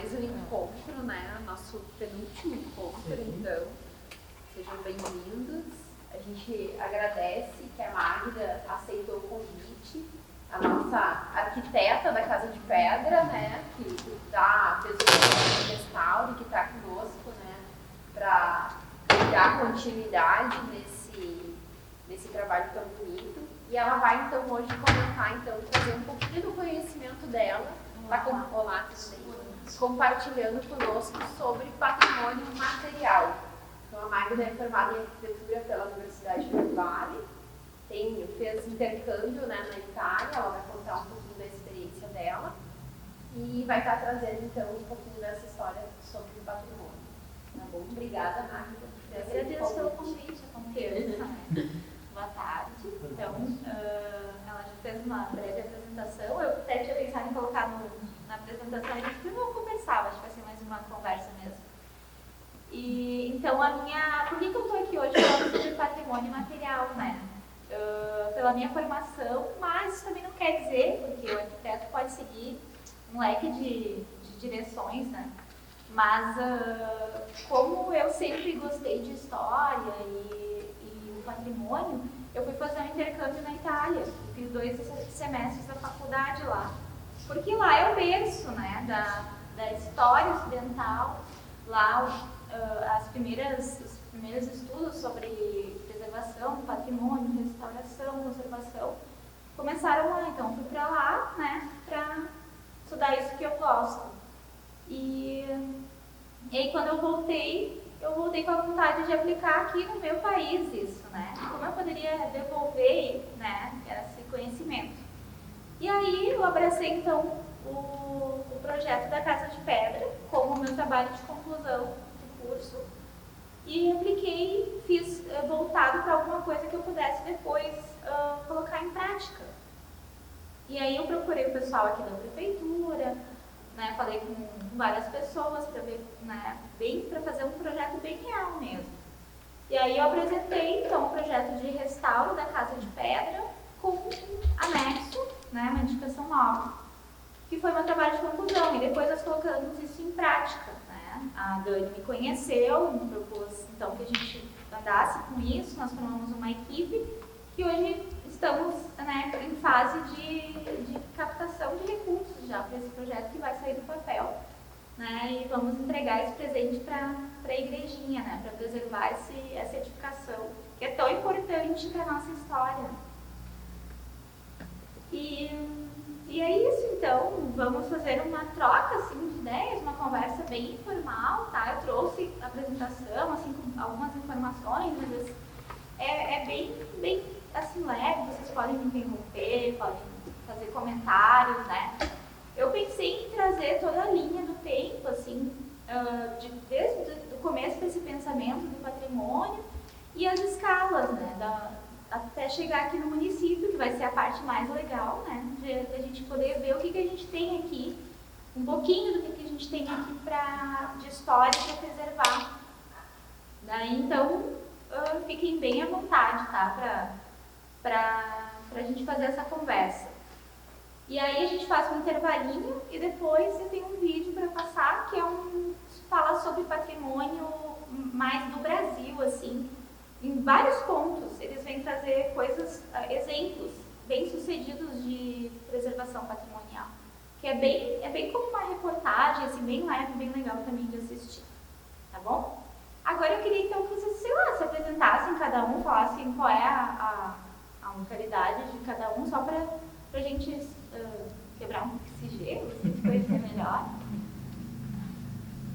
mais um encontro, né? Nosso penúltimo encontro, então. Sejam bem-vindos. A gente agradece que a Magda aceitou o convite, a nossa arquiteta da Casa de Pedra, né? Que fez o projeto de restauro, que está conosco, né? Para dar continuidade nesse trabalho tão bonito. E ela vai, então, hoje comentar, então, trazer um pouquinho do conhecimento dela, compartilhando conosco sobre patrimônio material. Então, a Magda é formada em arquitetura pela Universidade do Vale, fez intercâmbio, né, na Itália, ela vai contar um pouquinho da experiência dela e vai estar trazendo, então, um pouquinho dessa história sobre o patrimônio. Tá bom? Obrigada, Magda. Eu agradeço pelo convite, a confiança. Boa tarde. Então, ela já fez uma breve apresentação. Eu até tinha pensado em colocar na apresentação, a gente não conversava, acho que vai ser mais uma conversa mesmo. E, então, por que eu estou aqui hoje falando sobre patrimônio material, né? Pela minha formação, mas isso também não quer dizer, porque o arquiteto pode seguir um leque de direções, né? Mas, como eu sempre gostei de história e patrimônio, eu fui fazer um intercâmbio na Itália. Fiz 2 semestres da faculdade lá. Porque lá é o berço, né, da história ocidental. Lá, os primeiros estudos sobre preservação, patrimônio, restauração, conservação, começaram lá. Então, fui para lá, né, para estudar isso que eu gosto. E aí, quando eu voltei com a vontade de aplicar aqui no meu país isso, né? Como eu poderia devolver, né, esse conhecimento. E aí, eu abracei, então, o projeto da Casa de Pedra como meu trabalho de conclusão do curso e apliquei, fiz voltado para alguma coisa que eu pudesse depois colocar em prática. E aí, eu procurei o pessoal aqui da prefeitura, né, falei com várias pessoas para ver, né, para fazer um projeto bem real mesmo. E aí eu apresentei, então, o projeto de restauro da Casa de Pedra com um anexo, né, uma indicação nova, que foi meu trabalho de conclusão. E depois nós colocamos isso em prática, né. A Dani me conheceu, me propôs, então, que a gente andasse com isso. Nós formamos uma equipe que hoje estamos, né, em fase de captação de recursos já para esse projeto que vai sair do papel, né, e vamos entregar esse presente para a igrejinha, né, para preservar essa edificação que é tão importante para a nossa história. E é isso, então, vamos fazer uma troca, assim, de ideias, uma conversa bem informal, tá? Eu trouxe a apresentação, assim, com algumas informações, mas é bem assim, leve, vocês podem me interromper, podem fazer comentários, né? Eu pensei em trazer toda a linha do tempo, assim, desde o começo desse pensamento do patrimônio e as escalas, né? Até chegar aqui no município, que vai ser a parte mais legal, né? De a gente poder ver o que a gente tem aqui, um pouquinho do que a gente tem aqui de história para preservar. Daí, então, fiquem bem à vontade, tá? Para a gente fazer essa conversa. E aí a gente faz um intervalinho e depois eu tenho um vídeo para passar que fala sobre patrimônio mais do Brasil, assim, em vários pontos. Eles vêm trazer exemplos bem sucedidos de preservação patrimonial, que é bem como uma reportagem, assim, bem leve, bem legal também de assistir, tá bom? Agora eu queria então que vocês, sei lá, se apresentassem cada um, falassem qual é a localidade de cada um, só para a gente quebrar um pouco esse gelo, se conhecer melhor.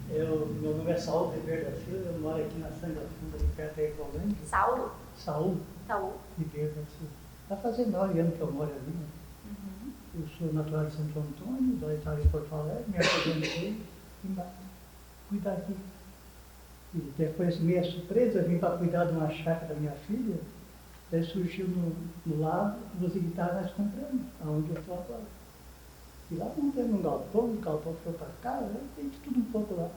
Meu nome é Saulo Ribeiro da Silva, eu moro aqui na Sanga Funda, aqui perto da Ecolândia. Saulo? Saúl Ribeiro da Silva. Está fazendo 9 anos que eu moro ali, né? Uhum. Eu sou natural de Santo Antônio, da Itália em Porto Alegre, me aposentei e cuidar aqui. E depois, minha surpresa, eu vim para cuidar de uma chácara da minha filha. Daí surgiu no lado 12 guitarras nós compramos, aonde eu estou agora. E lá montamos um galpão, o galpão foi para casa, tem de tudo um pouco lá.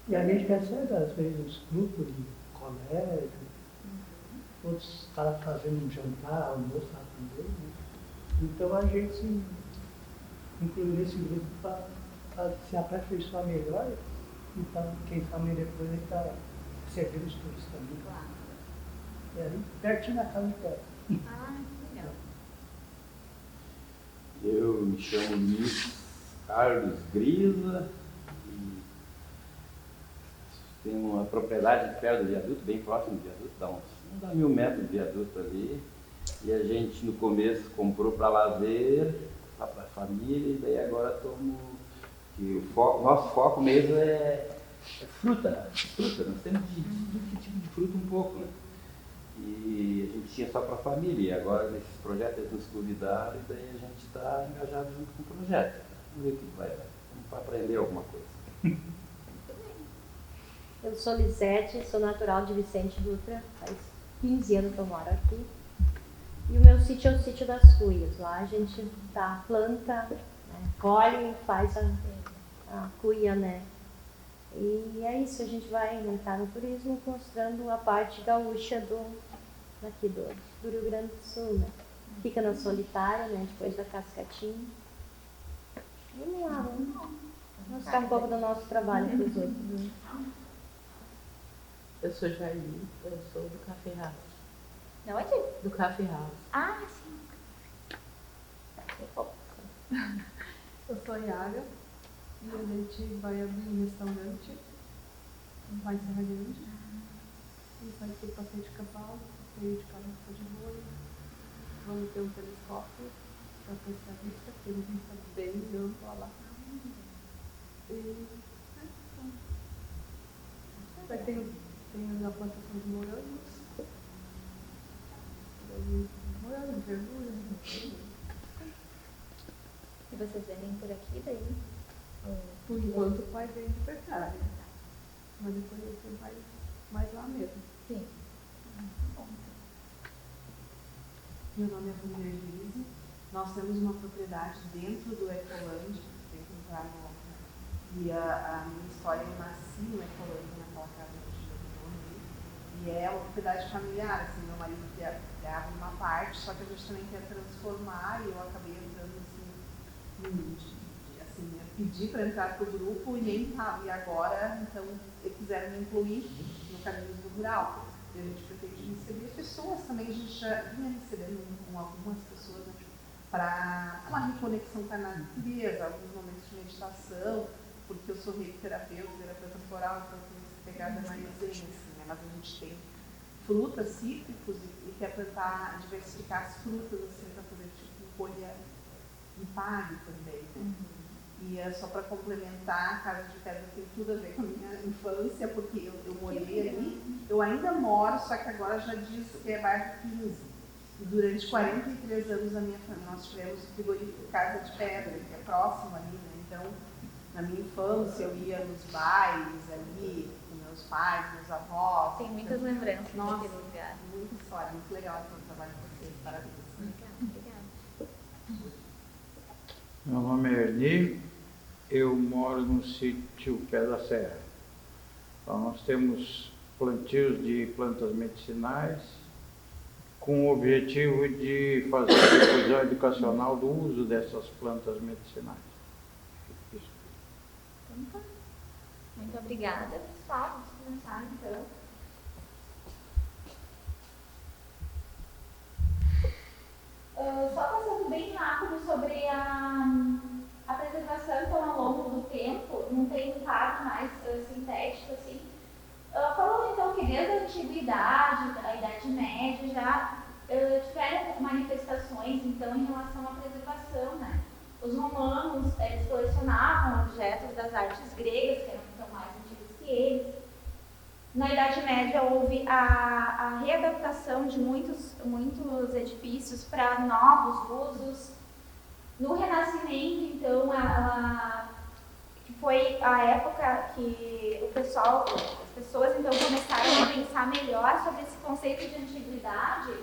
E a gente recebe, às vezes, os grupos de colégio, outros caras fazendo um jantar, almoço lá também, né? Então a gente se incluiu nesse grupo para para se aperfeiçoar melhor e para, quem sabe, depois ele está servindo os turistas também. Claro. É ali, pertinho da casa dela. Ah, que legal. Eu me chamo Luiz Carlos Grisa e tenho uma propriedade perto do viaduto, bem próximo do viaduto, dá uns 1000 metros de viaduto ali. E a gente no começo comprou para lazer, para a família, e daí agora estamos. Nosso foco mesmo é fruta. Fruta, nós temos de tudo tipo de fruta um pouco, né? E a gente tinha só para a família, e agora nesses projetos eles nos convidaram, e daí a gente está engajado junto com o projeto. Vamos ver o que vai dar. Vamos aprender alguma coisa. Eu sou Lisete, sou natural de Vicente Dutra, faz 15 anos que eu moro aqui. E o meu sítio é o sítio das cuias. Lá a gente planta, né, colhe e faz a cuia, né? E é isso, a gente vai entrar no turismo mostrando a parte gaúcha daqui do Rio Grande do Sul, né? Fica na Solitária, né? Depois da Cascatinha. Vamos lá, vamos mostrar um pouco do nosso trabalho para os outros. Né? Eu sou Jair, eu sou do Café House. De onde? Do Café House. Ah, sim. Eu sou a Yaga e a gente vai abrir um restaurante lá em Serra Grande. E vai ter passeio de cavalo, passeio de carroça de boi. Vamos ter um telescópio para apreciar a vista, porque ele vista bem ampla lá. E vai ter a plantação de morangos. Morangos, verduras. E vocês vendem por aqui daí? Por enquanto o pai vem de verdade. Mas depois você vai mais lá mesmo. Sim. Meu nome é Rubia Elise. Nós temos uma propriedade dentro do Ecoland, dentro do Praia. E a minha história, eu nasci no Ecoland, naquela casa que eu morei. E é uma propriedade familiar, assim, meu marido criava uma parte, só que a gente também quer transformar, e eu acabei entrando assim, eu pedi para entrar para o grupo e nem estava. E agora, então, eles quiseram me incluir no Caminhos do Rural. E a gente pretende receber pessoas também, a gente já vinha recebendo com algumas pessoas, né, para uma reconexão com a natureza, alguns momentos de meditação, porque eu sou terapeuta floral, então tem essa pegada mais assim, né? Mas a gente tem frutas, cítricos e quer tentar diversificar as frutas assim, para poder colher e pague também. Né? E é só para complementar, a Casa de Pedra tem tudo a ver com a minha infância, porque eu morei ali, eu ainda moro, só que agora já diz que é bairro 15. E durante 43 anos a minha família, nós tivemos o frigorífico Casa de Pedra, que é próximo ali, né? Então, na minha infância eu ia nos bailes ali, com meus pais, meus avós. Tem muitas lembranças daquele lugar. Muita história, muito legal o trabalho com vocês, parabéns. Obrigada. Meu nome é Erni, eu moro no sítio Pé da Serra. Então, nós temos plantios de plantas medicinais com o objetivo de fazer a difusão educacional do uso dessas plantas medicinais. Isso. Então, muito obrigada, pessoal. Vamos começar então. Só passando bem rápido sobre a preservação, então, ao longo do tempo, não tem um quadro mais sintético, assim. Falando, então, que desde a antiguidade, a Idade Média, já tiveram manifestações, então, em relação à preservação, né? Os romanos, eles colecionavam objetos das artes gregas, que eram então mais antigos que eles. Na Idade Média houve a readaptação de muitos edifícios para novos usos. No Renascimento, então, que foi a época que as pessoas então começaram a pensar melhor sobre esse conceito de antiguidade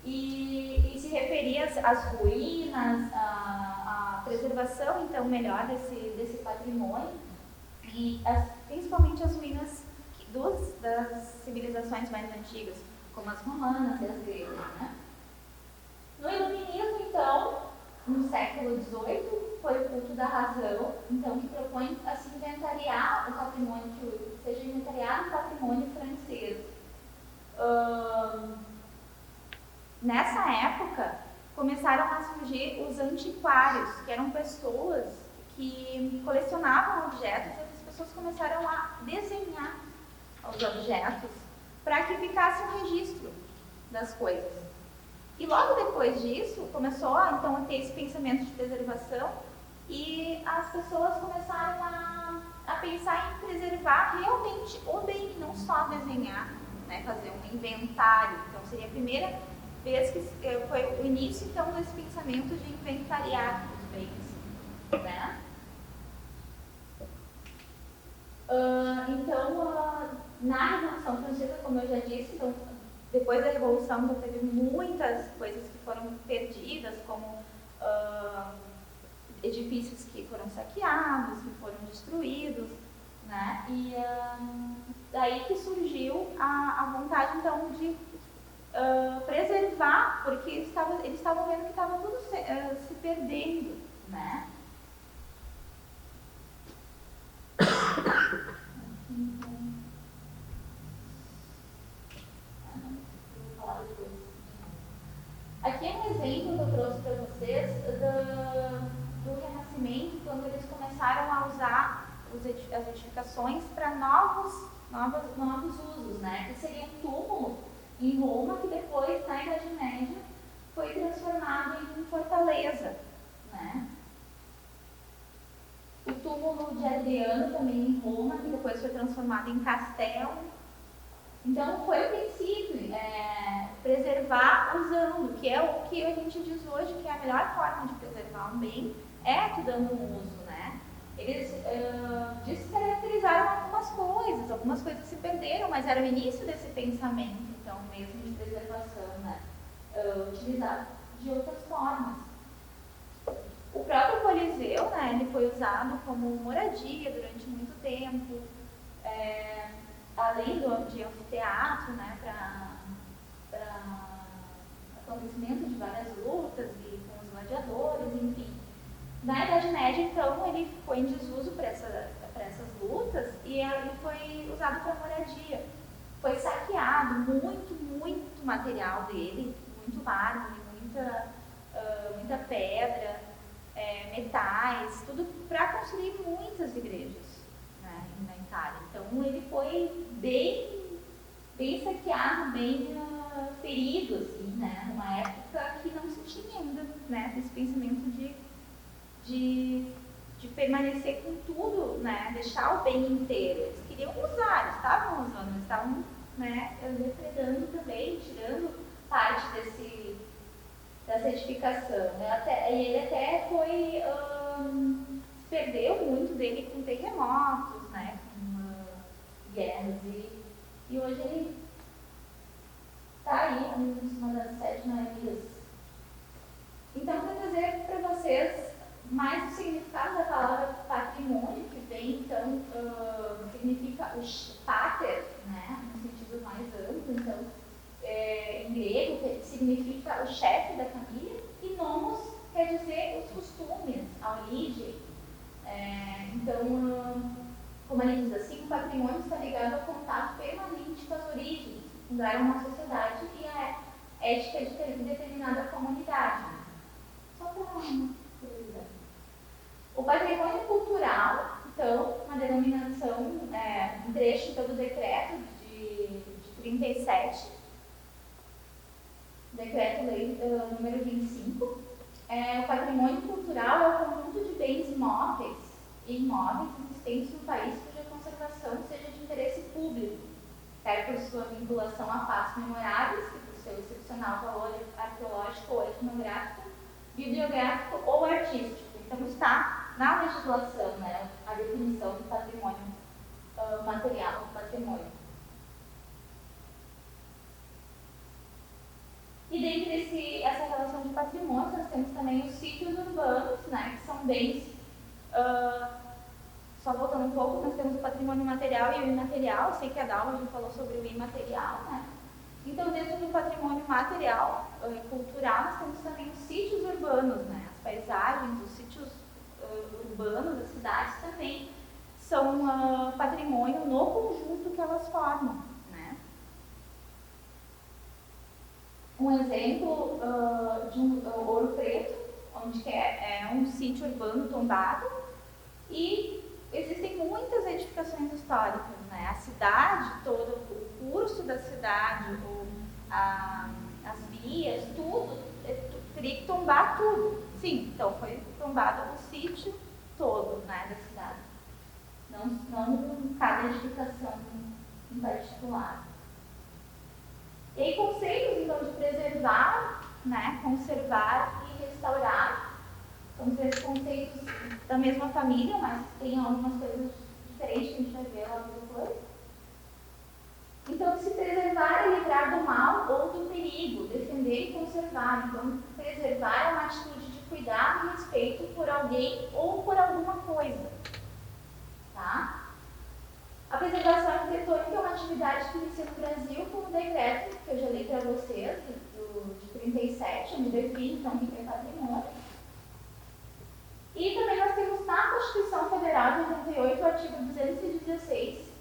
e se referir às ruínas, à preservação então melhor desse patrimônio e principalmente as ruínas das civilizações mais antigas, como as romanas e as gregas, né? No Iluminismo, então, no século XVIII, foi o culto da razão, então que propõe a se inventariar o patrimônio, que seja inventariado o patrimônio francês. Nessa época, começaram a surgir os antiquários, que eram pessoas que colecionavam objetos, e as pessoas começaram a desenhar os objetos para que ficasse um registro das coisas. E logo depois disso, começou então a ter esse pensamento de preservação e as pessoas começaram a pensar em preservar realmente o bem, não só desenhar, né, fazer um inventário. Então seria a primeira vez que foi o início então desse pensamento de inventariar os bens, né? Na Revolução Francesa, como eu já disse, então, depois da Revolução já teve muitas coisas que foram perdidas, como edifícios que foram saqueados, que foram destruídos, né? E daí que surgiu a vontade então de preservar, porque eles estavam vendo que estava tudo se perdendo, né? Aqui é um exemplo que eu trouxe para vocês do Renascimento, quando eles começaram a usar as edificações para novos usos, né? Que seria um túmulo em Roma, que depois, na Idade Média, foi transformado em fortaleza, né? O túmulo de Adriano, também em Roma, que depois foi transformado em castelo. Então, foi o princípio, preservar usando, que é o que a gente diz hoje, que é a melhor forma de preservar um bem, é tu dando um uso, né? Eles descaracterizaram algumas coisas se perderam, mas era o início desse pensamento, então, mesmo de preservação, né? Utilizado de outras formas. O próprio Coliseu, né, ele foi usado como moradia durante muito tempo, além de anfiteatro, né, para acontecimento de várias lutas e com os gladiadores, enfim. Na Idade Média, então, ele foi em desuso para essas lutas e ele foi usado para moradia. Foi saqueado muito material dele, muito mármore, muita pedra, metais, tudo para construir muitas igrejas, né, na Itália. Então ele foi bem saqueado, bem ferido, assim, né, numa época que não se tinha ainda, né, esse pensamento de permanecer com tudo, né, deixar o bem inteiro. Eles queriam usar, eles estavam usando, eles estavam, né, depredando também, tirando parte dessa edificação, né? Ele até foi, se perdeu muito dele com terremotos, né, com guerras, e hoje ele está aí em cima das 7 maravilhas. Então, vou trazer para vocês mais o significado da palavra patrimônio, que vem, então, significa o pater, né, no sentido mais amplo, então, em grego, que significa o chefe da família, e nomos quer dizer os costumes, a origem. Então, como ele diz assim, o patrimônio está ligado ao contato permanente com as origens, que fundaram uma sociedade e a ética de determinada comunidade. Só para uma curiosidade. O patrimônio cultural, então, uma denominação, um trecho do decreto de 37, Decreto-Lei número 25. O patrimônio cultural é o conjunto de bens móveis e imóveis existentes no país cuja conservação seja de interesse público, quer por sua vinculação a fatos memoráveis, que por seu excepcional valor arqueológico ou etnográfico, bibliográfico ou artístico. Então está na legislação, né, a definição do patrimônio material, do patrimônio. E dentro essa relação de patrimônio, nós temos também os sítios urbanos, né, que são bens, só voltando um pouco, nós temos o patrimônio material e o imaterial. Eu sei que a Dalma já falou sobre o imaterial, né? Então, dentro do patrimônio material, cultural, nós temos também os sítios urbanos, né, as paisagens, os sítios urbanos, as cidades também são patrimônio no conjunto que elas formam, né? Um exemplo de Ouro Preto, onde é um sítio urbano tombado, e existem muitas edificações históricas, né? A cidade toda, o curso da cidade, as vias, tudo, teria que tombar tudo. Sim, então foi tombado o sítio todo, né, da cidade. Não cada edificação em particular. E aí, conceitos, então, de preservar, né, conservar e restaurar. São três conceitos da mesma família, mas tem algumas coisas diferentes que a gente vai ver logo depois. Então, se preservar é livrar do mal ou do perigo, defender e conservar. Então, preservar é uma atitude de cuidado e respeito por alguém ou por alguma coisa. Tá? A preservação arquitetônica é uma atividade que inicia no Brasil com o decreto, que eu já li para vocês, de 37, onde define então o que é patrimônio. E também nós temos na Constituição Federal de 88 o artigo 216,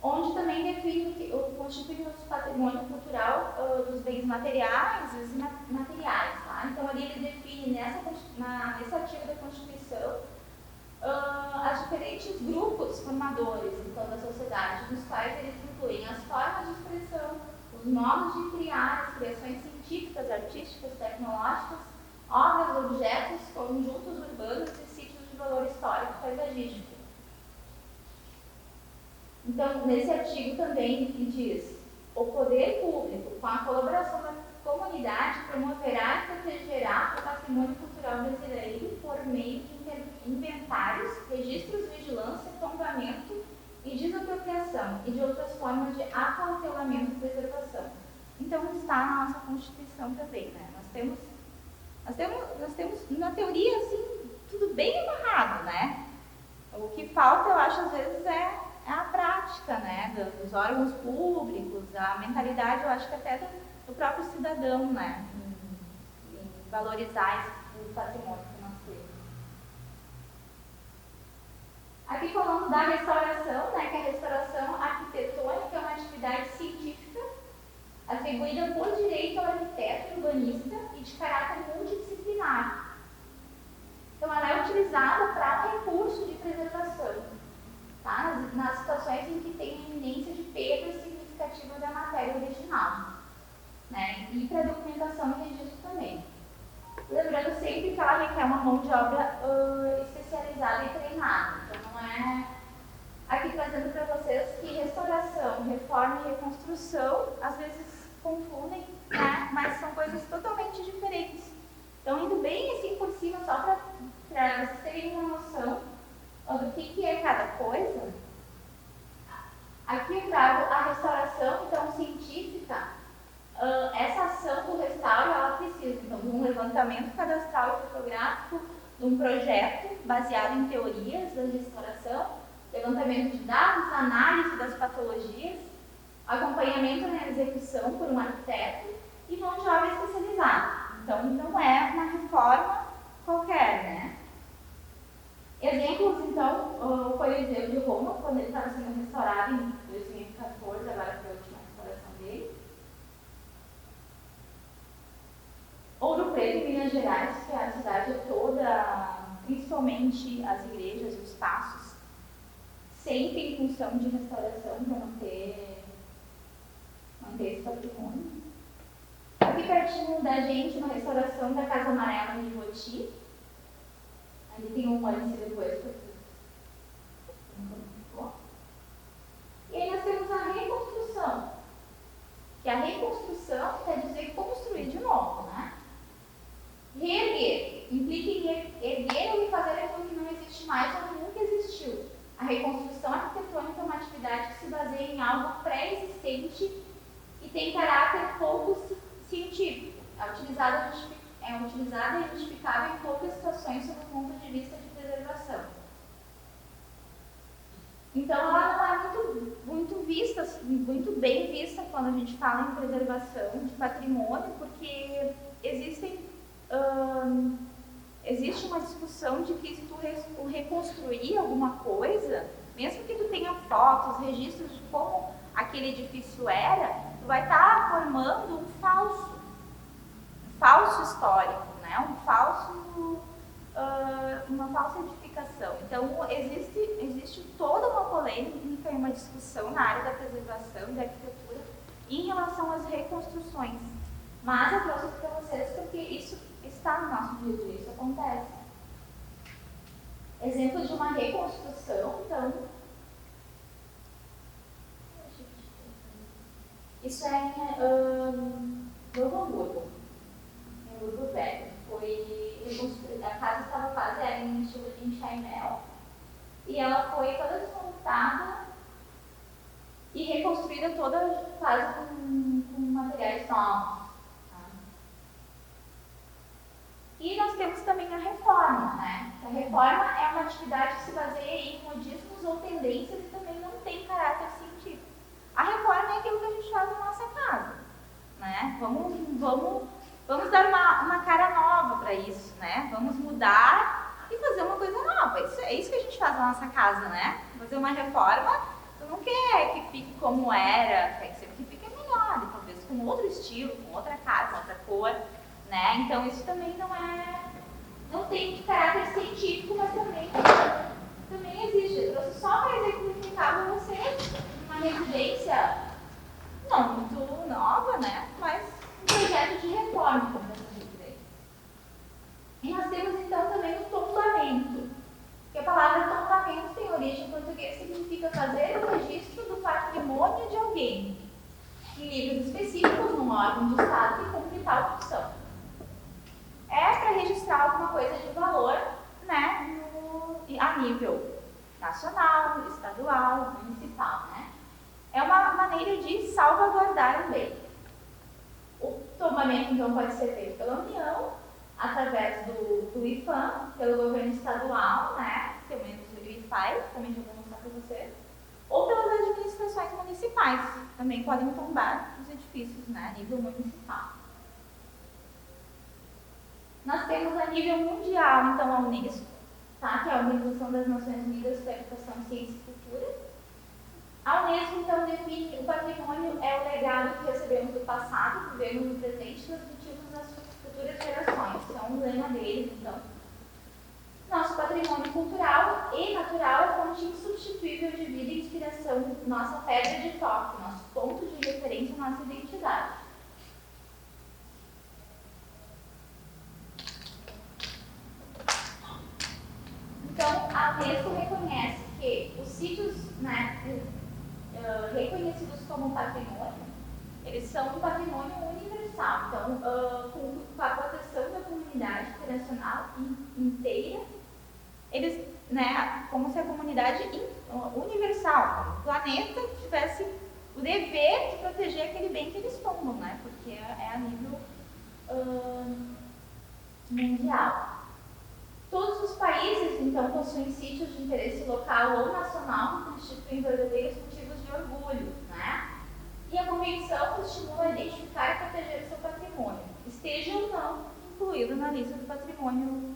onde também define que constitui o nosso patrimônio cultural dos bens materiais e os imateriais. Tá? Então, ali ele define nesse artigo da Constituição as diferentes grupos formadores então, da sociedade, nos quais eles incluem as formas de expressão, os modos de criar, as criações científicas, artísticas, tecnológicas, obras, objetos, conjuntos urbanos e sítios de valor histórico e paisagístico. Então, nesse artigo também diz: o poder público, com a colaboração da comunidade, promoverá e protegerá o patrimônio cultural brasileiro por meio de inventários, registros, vigilância, tombamento e desapropriação e de outras formas de acautelamento e preservação. Então, está na nossa Constituição também, né? Nós temos na teoria, assim, tudo bem amarrado, né? O que falta, eu acho, às vezes, é a prática, né, dos órgãos públicos, a mentalidade, eu acho que até do próprio cidadão, né, em valorizar o patrimônio que nós temos. Aqui falando da restauração, né, que a restauração arquitetônica é uma atividade científica atribuída por direito ao arquiteto urbanista e de caráter multidisciplinar. Então, ela é utilizada para um recurso de preservação. Tá? Nas situações em que tem iminência de perda significativa da matéria original, né? E para documentação e registro também. Lembrando sempre que ela requer uma mão de obra especializada e treinada. Então, não é aqui trazendo para vocês que restauração, reforma e reconstrução às vezes confundem, né? Mas são coisas totalmente diferentes. Então, indo bem assim por cima, só para vocês terem uma noção do que é cada coisa, aqui eu trago a restauração, então, científica. Essa ação do restauro, ela precisa, então, de um levantamento cadastral e fotográfico, de um projeto baseado em teorias da restauração, levantamento de dados, análise das patologias, acompanhamento na execução por um arquiteto e mão de obra especializada. Então, não é uma reforma qualquer, né? Exemplos, então, foi o exemplo de Roma, quando ele estava sendo restaurado em 2014, agora foi a última restauração dele. Ouro Preto, em Minas Gerais, que a cidade toda, principalmente as igrejas e os passos, sempre em função de restauração para manter esse patrimônio. Aqui pertinho da gente, uma restauração da Casa Amarela em Ivoti. Ali tem um antes e depois. E aí nós temos a reconstrução. Que a reconstrução quer dizer construir de novo, né? Reerguer implica em erguer ou fazer aquilo que não existe mais ou que nunca existiu. A reconstrução arquitetônica é uma atividade que se baseia em algo pré-existente e tem caráter pouco científico. É utilizada e justificável em poucas situações sob o ponto de vista de preservação. Então, ela não é muito bem vista quando a gente fala em preservação de patrimônio, porque existem existe uma discussão de que se tu reconstruir alguma coisa, mesmo que tu tenha fotos, registros de como aquele edifício era, tu vai estar formando um falso histórico, né? Uma falsa edificação. Então, existe toda uma polêmica e uma discussão na área da preservação e da arquitetura em relação às reconstruções. Mas eu trouxe para vocês porque isso está no nosso dia a dia, isso acontece. Exemplo de uma reconstrução, então, isso é em Novo Hamburgo, em Hamburgo Velho. Foi reconstruída, a casa estava quase em estilo de enxaimel, e ela foi toda desmontada e reconstruída toda quase com materiais novos. Tá? E nós temos também a reforma, né? A reforma é uma atividade que se baseia em modismos ou tendências e também não tem caráter científico. A reforma é aquilo que a gente faz na nossa casa, né? Vamos dar uma cara nova para isso, né? Vamos mudar e fazer uma coisa nova. É isso que a gente faz na nossa casa, né? Fazer uma reforma, tu não quer que fique como era, quer que fique melhor, e talvez com outro estilo, com outra cara, com outra cor, né? Então isso também não tem caráter científico, mas também existe. Eu trouxe só para exemplificar para vocês uma residência não muito nova, né? Mas um projeto de reforma dessa residência. E nós temos então também o tombamento, que a palavra tombamento tem origem em português, significa fazer o registro do patrimônio de alguém, em livros específicos, num órgão de Estado que cumpre tal função. É para registrar alguma coisa de valor, né, a nível nacional, estadual, municipal, né? É uma maneira de salvaguardar o bem. O tombamento, então, pode ser feito pela União, através do IPHAN, pelo governo estadual, né? Pelo menos o IFAI, também já vou mostrar para vocês, ou pelas administrações municipais, também podem tombar os edifícios, né, a nível municipal. Nós temos a nível mundial, então, a Unesco, tá? Que é a Organização das Nações Unidas para a Educação, Ciência e Cultura. A Unesco, então, define o patrimônio é o legado que recebemos do passado, vivemos no presente e transmitimos às futuras gerações. Isso é um lema deles, então. Nosso patrimônio cultural e natural é fonte insubstituível de vida e inspiração, nossa pedra de toque, nosso ponto de referência, nossa identidade. Então, a Unesco reconhece que os sítios, né, reconhecidos como patrimônio, eles são um patrimônio universal. Então, com a proteção da comunidade internacional inteira, eles, né, como se a comunidade universal, o planeta, tivesse o dever de proteger aquele bem que eles tomam, né, porque é a nível mundial. Todos os países, então, possuem sítios de interesse local ou nacional que constituem verdadeiros motivos de orgulho, né? E a Convenção estimula a identificar e proteger o seu patrimônio, esteja ou não incluído na lista do patrimônio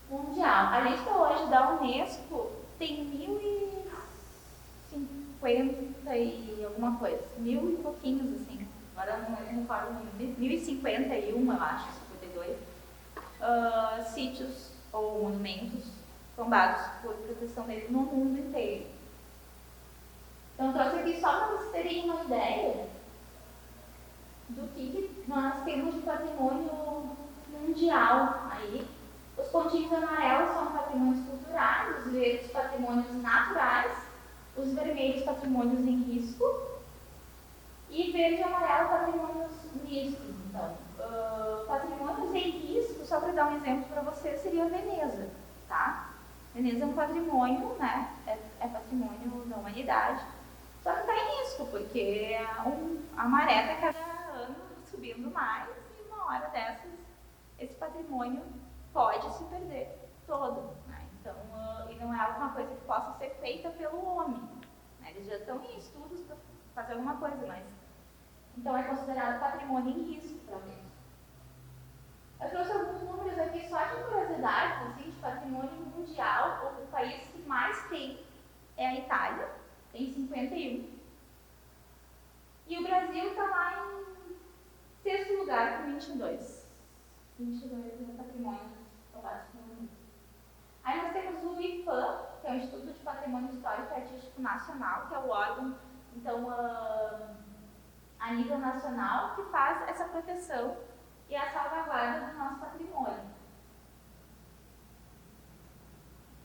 mundial. A lista hoje da Unesco tem 1050 e alguma coisa, 1000 e pouquinhos, assim, agora não recordo, 1051, eu acho, 52, sítios ou monumentos tombados por proteção deles no mundo inteiro. Então, trouxe aqui só para vocês terem uma ideia do que nós temos de patrimônio mundial aí. Os pontinhos amarelos são patrimônios culturais, os verdes patrimônios naturais, os vermelhos patrimônios em risco e verde e amarelo patrimônios mistos. Então, patrimônios em risco, só para dar um exemplo para vocês, seria Veneza, tá? Veneza é um patrimônio, né? É patrimônio da humanidade, só que está em risco, porque a maré está cada ano subindo mais e uma hora dessas, esse patrimônio pode se perder todo, né? Então, e não é alguma coisa que possa ser feita pelo homem, né? Eles já estão em estudos para fazer alguma coisa, mas então é considerado patrimônio em risco para mim. Eu trouxe alguns números aqui só de, por exemplo, curiosidade, assim, de patrimônio mundial, o país que mais tem é a Itália, tem 51. E o Brasil está lá em sexto lugar com 22. 22 no patrimônio tombados pelo mundo. Aí nós temos o IPAM, que é o Instituto de Patrimônio Histórico e Artístico Nacional, que é o órgão, então, a nível nacional, que faz essa proteção e a salvaguarda do nosso patrimônio.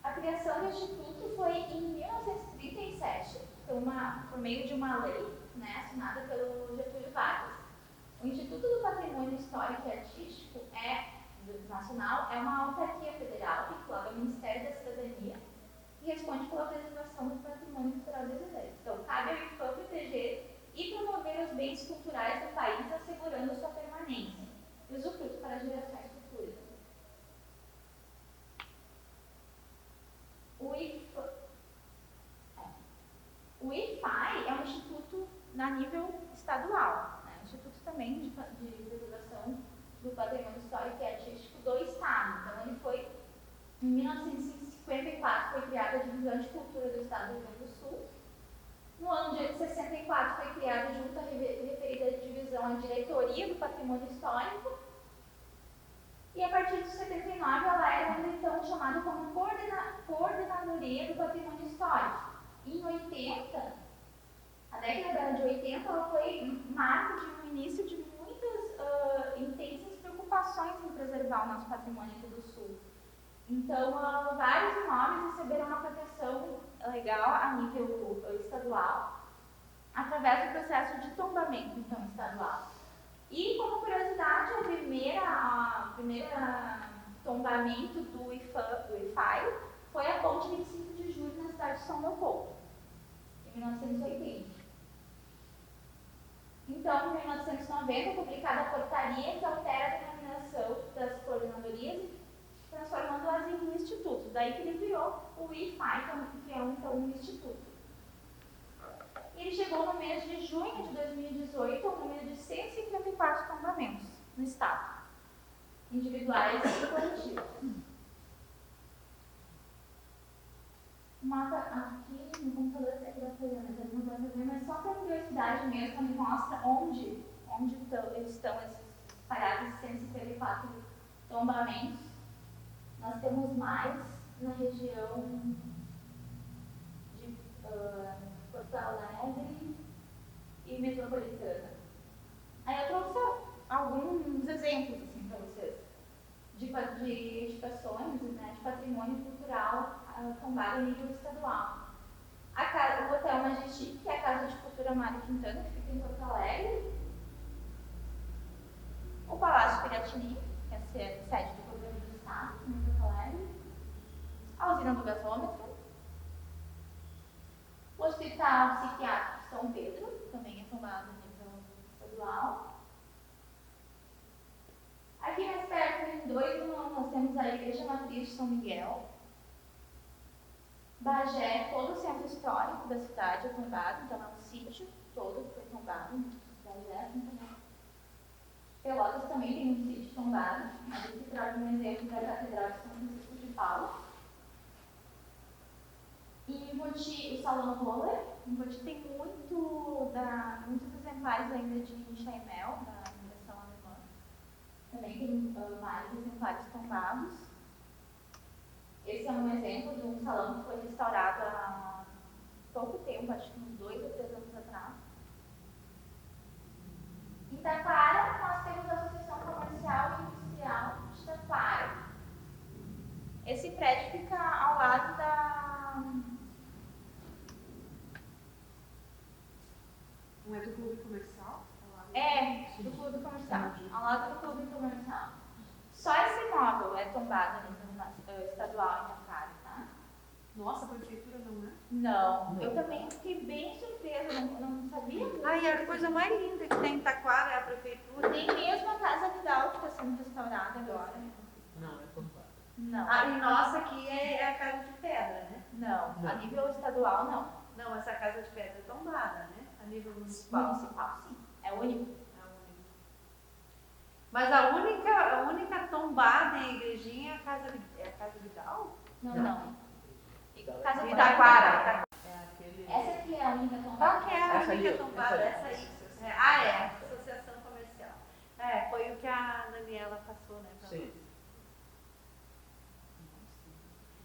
A criação do Instituto foi em 1937, por meio de uma lei, né, assinada pelo Getúlio Vargas. O Instituto do Patrimônio Histórico e Artístico Nacional é uma autarquia federal vinculada ao Ministério da Cidadania e responde pela preservação do patrimônio cultural brasileiro. Então, cabe ao IPAM proteger e promover os bens culturais do país, assegurando sua permanência e usufruto para gerações futuras. O IFAI é um instituto a nível estadual, né? Um instituto também de preservação do patrimônio histórico e artístico do Estado. Então, ele foi, em 1954, foi criada a Divisão de Cultura do Estado do Rio Grande do Sul. No ano de 64, foi criada, junto à referida divisão, a Diretoria do Patrimônio Histórico. E a partir de 79, ela era então chamada como Coordenadoria do Patrimônio Histórico. Em 80, a década de 80, ela foi marco de um início de muitas intensas preocupações em preservar o nosso patrimônio aqui do Sul. Então, vários imóveis receberam uma proteção legal a nível estadual, através do processo de tombamento, então, estadual. E, como curiosidade, a primeira tombamento do IFAI foi a ponte 25 de julho na cidade de São Leopoldo, em 1980. Então, em 1990, publicada a portaria que altera a denominação das coordenadorias, transformando-as em institutos. Daí que ele criou o IFAI, que é então um instituto. E ele chegou no mês de junho de 2018 ao número de 154 tombamentos no estado, individuais e coletivos. O mapa aqui no computador está atrapalhando, mas só para curiosidade mesmo, me mostra onde estão esses espalhados 154 tombamentos. Nós temos mais na região de Porto Alegre e Metropolitana. Aí eu trouxe alguns exemplos assim, para vocês de edificações, né, de patrimônio cultural tombado a nível estadual. O Hotel Majestic, que é a Casa de Cultura Mário Quintana, que fica em Porto Alegre. O Palácio Piratini, que é a sede do governo do estado, em Porto Alegre. A usina do gasômetro. O Hospital Psiquiátrico São Pedro, também é tombado a nível estadual. Aqui mais perto, em 2 nós temos a Igreja Matriz de São Miguel. Bagé, todo o centro histórico da cidade é tombado, então é um sítio todo que foi tombado. Bagé, também. Pelotas também tem um sítio tombado, mas aqui trago um exemplo da Catedral de São Francisco de Paula. E em Voti, o Salão Roller. Em Voti tem muitos exemplares ainda de Chaimel, da versão alemã. Também tem vários exemplares tombados. Esse é um exemplo de um salão que foi restaurado há pouco tempo, acho que uns 2 ou 3 anos atrás. Em Taquara, nós temos a Associação Comercial e Industrial de Taquara. Esse prédio fica ao lado da... Não é do clube comercial? É, do clube comercial, ao lado do clube comercial. Só esse imóvel é tombado a nível estadual em Taquara, tá? Nossa, a prefeitura não é? Não, eu também fiquei bem surpresa, não sabia. Ai, a coisa mais linda que tem em Taquara é a prefeitura. Tem mesmo a Casa Vidal que está sendo restaurada agora. Não, é tombado. Não. A nossa aqui é a casa de pedra, né? Não, a nível estadual não. Não, essa casa de pedra é tombada, né? A nível municipal. Municipal, sim. É único. Mas a única tombada em igrejinha é a Casa Vidal? Não. Casa Itaquara. Essa aqui é a única tombada. Qual que é a Essa ali, única tombada? essa Essa aí. Associação Comercial. Foi o que a Daniela passou, né? Pra Sim. nós.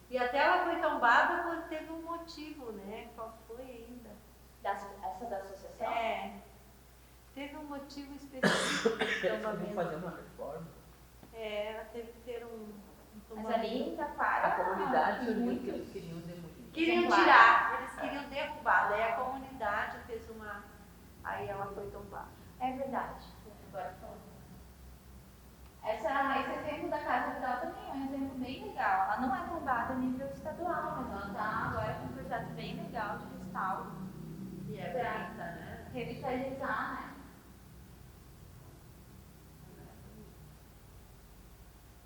E até ela foi tombada porque teve um motivo, né? Qual foi ainda? Essa da associação? Teve um motivo específico de Vamos tombamento. fazer uma reforma. Ela teve que ter um Mas tombamento. ali em Itaquara. A comunidade tem uniu que muitos. eles queriam demolir. Queriam tirar, eles queriam derrubar. Daí a comunidade fez uma. Aí ela foi tombada. É verdade. Agora falando. Esse exemplo da Casa Vidal também é um exemplo bem legal. Ela não é tombada a nível estadual, mas ela está agora com um projeto bem legal de restauro. E é Pra bonita, né? revitalizar, né?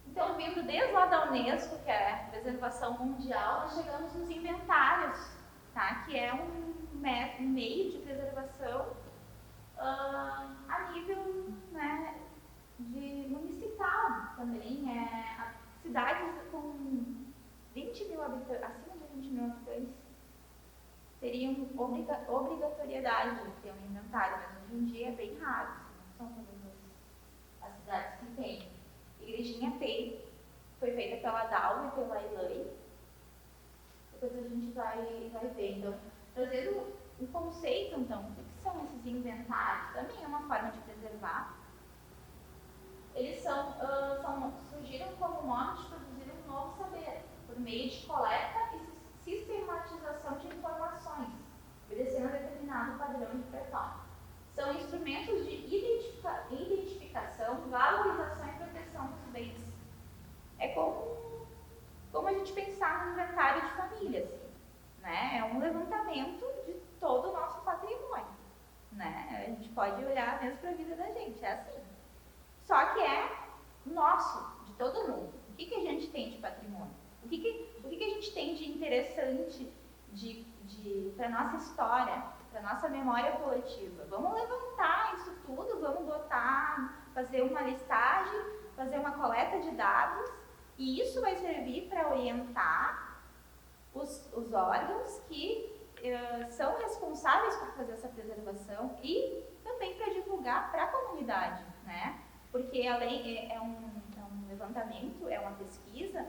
Então, vindo desde lá da Unesco, que é a preservação mundial, nós chegamos nos inventários, tá? Que é um meio de preservação a nível, né, de municipal também. Cidades com 20 mil habitantes, acima de 20 mil habitantes, teriam obrigatoriedade de ter um inventário, mas hoje em dia é bem raro, não são todas as cidades que têm. Igrejinha tem, foi feita pela Dalva e pela Elaine. Depois a gente vai ver. Então, trazendo o conceito, então, o que são esses inventários? Também é uma forma de preservar. Eles surgiram como modo de produzir um novo saber, por meio de coleta e sistematização de informações, obedecendo a determinado padrão de preparo. São instrumentos de identificação, valorização e proteção dos bens. É como a gente pensar no inventário de família, assim, né? É um levantamento de todo o nosso patrimônio, né? A gente pode olhar mesmo para a vida da gente, é assim. Só que é nosso, de todo mundo. O que a gente tem de patrimônio? O que a gente tem de interessante para a nossa história, para a nossa memória coletiva? Vamos levantar isso tudo, vamos fazer uma listagem, fazer uma coleta de dados, e isso vai servir para orientar os órgãos que são responsáveis por fazer essa preservação e também para divulgar para a comunidade, né? Porque além é um levantamento, é uma pesquisa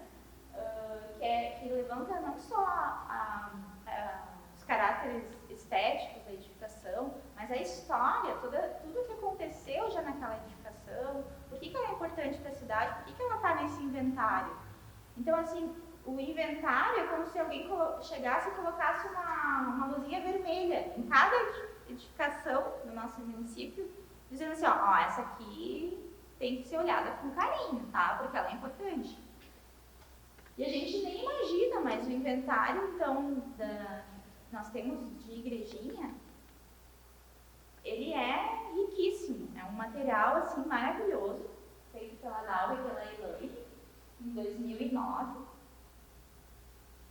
que levanta não só os caráteres estéticos da edificação, mas a história, tudo o que aconteceu já naquela edificação, por que ela é importante para a cidade, por que ela está nesse inventário. Então, assim, o inventário é como se alguém chegasse e colocasse uma luzinha vermelha em cada edificação do nosso município, dizendo assim, ó, essa aqui tem que ser olhada com carinho, tá? Porque ela é importante. E a gente nem imagina, mas o inventário, então, nós temos de Igrejinha, ele é riquíssimo. É um material, assim, maravilhoso, feito pela Dalva e pela Elaine, em 2009.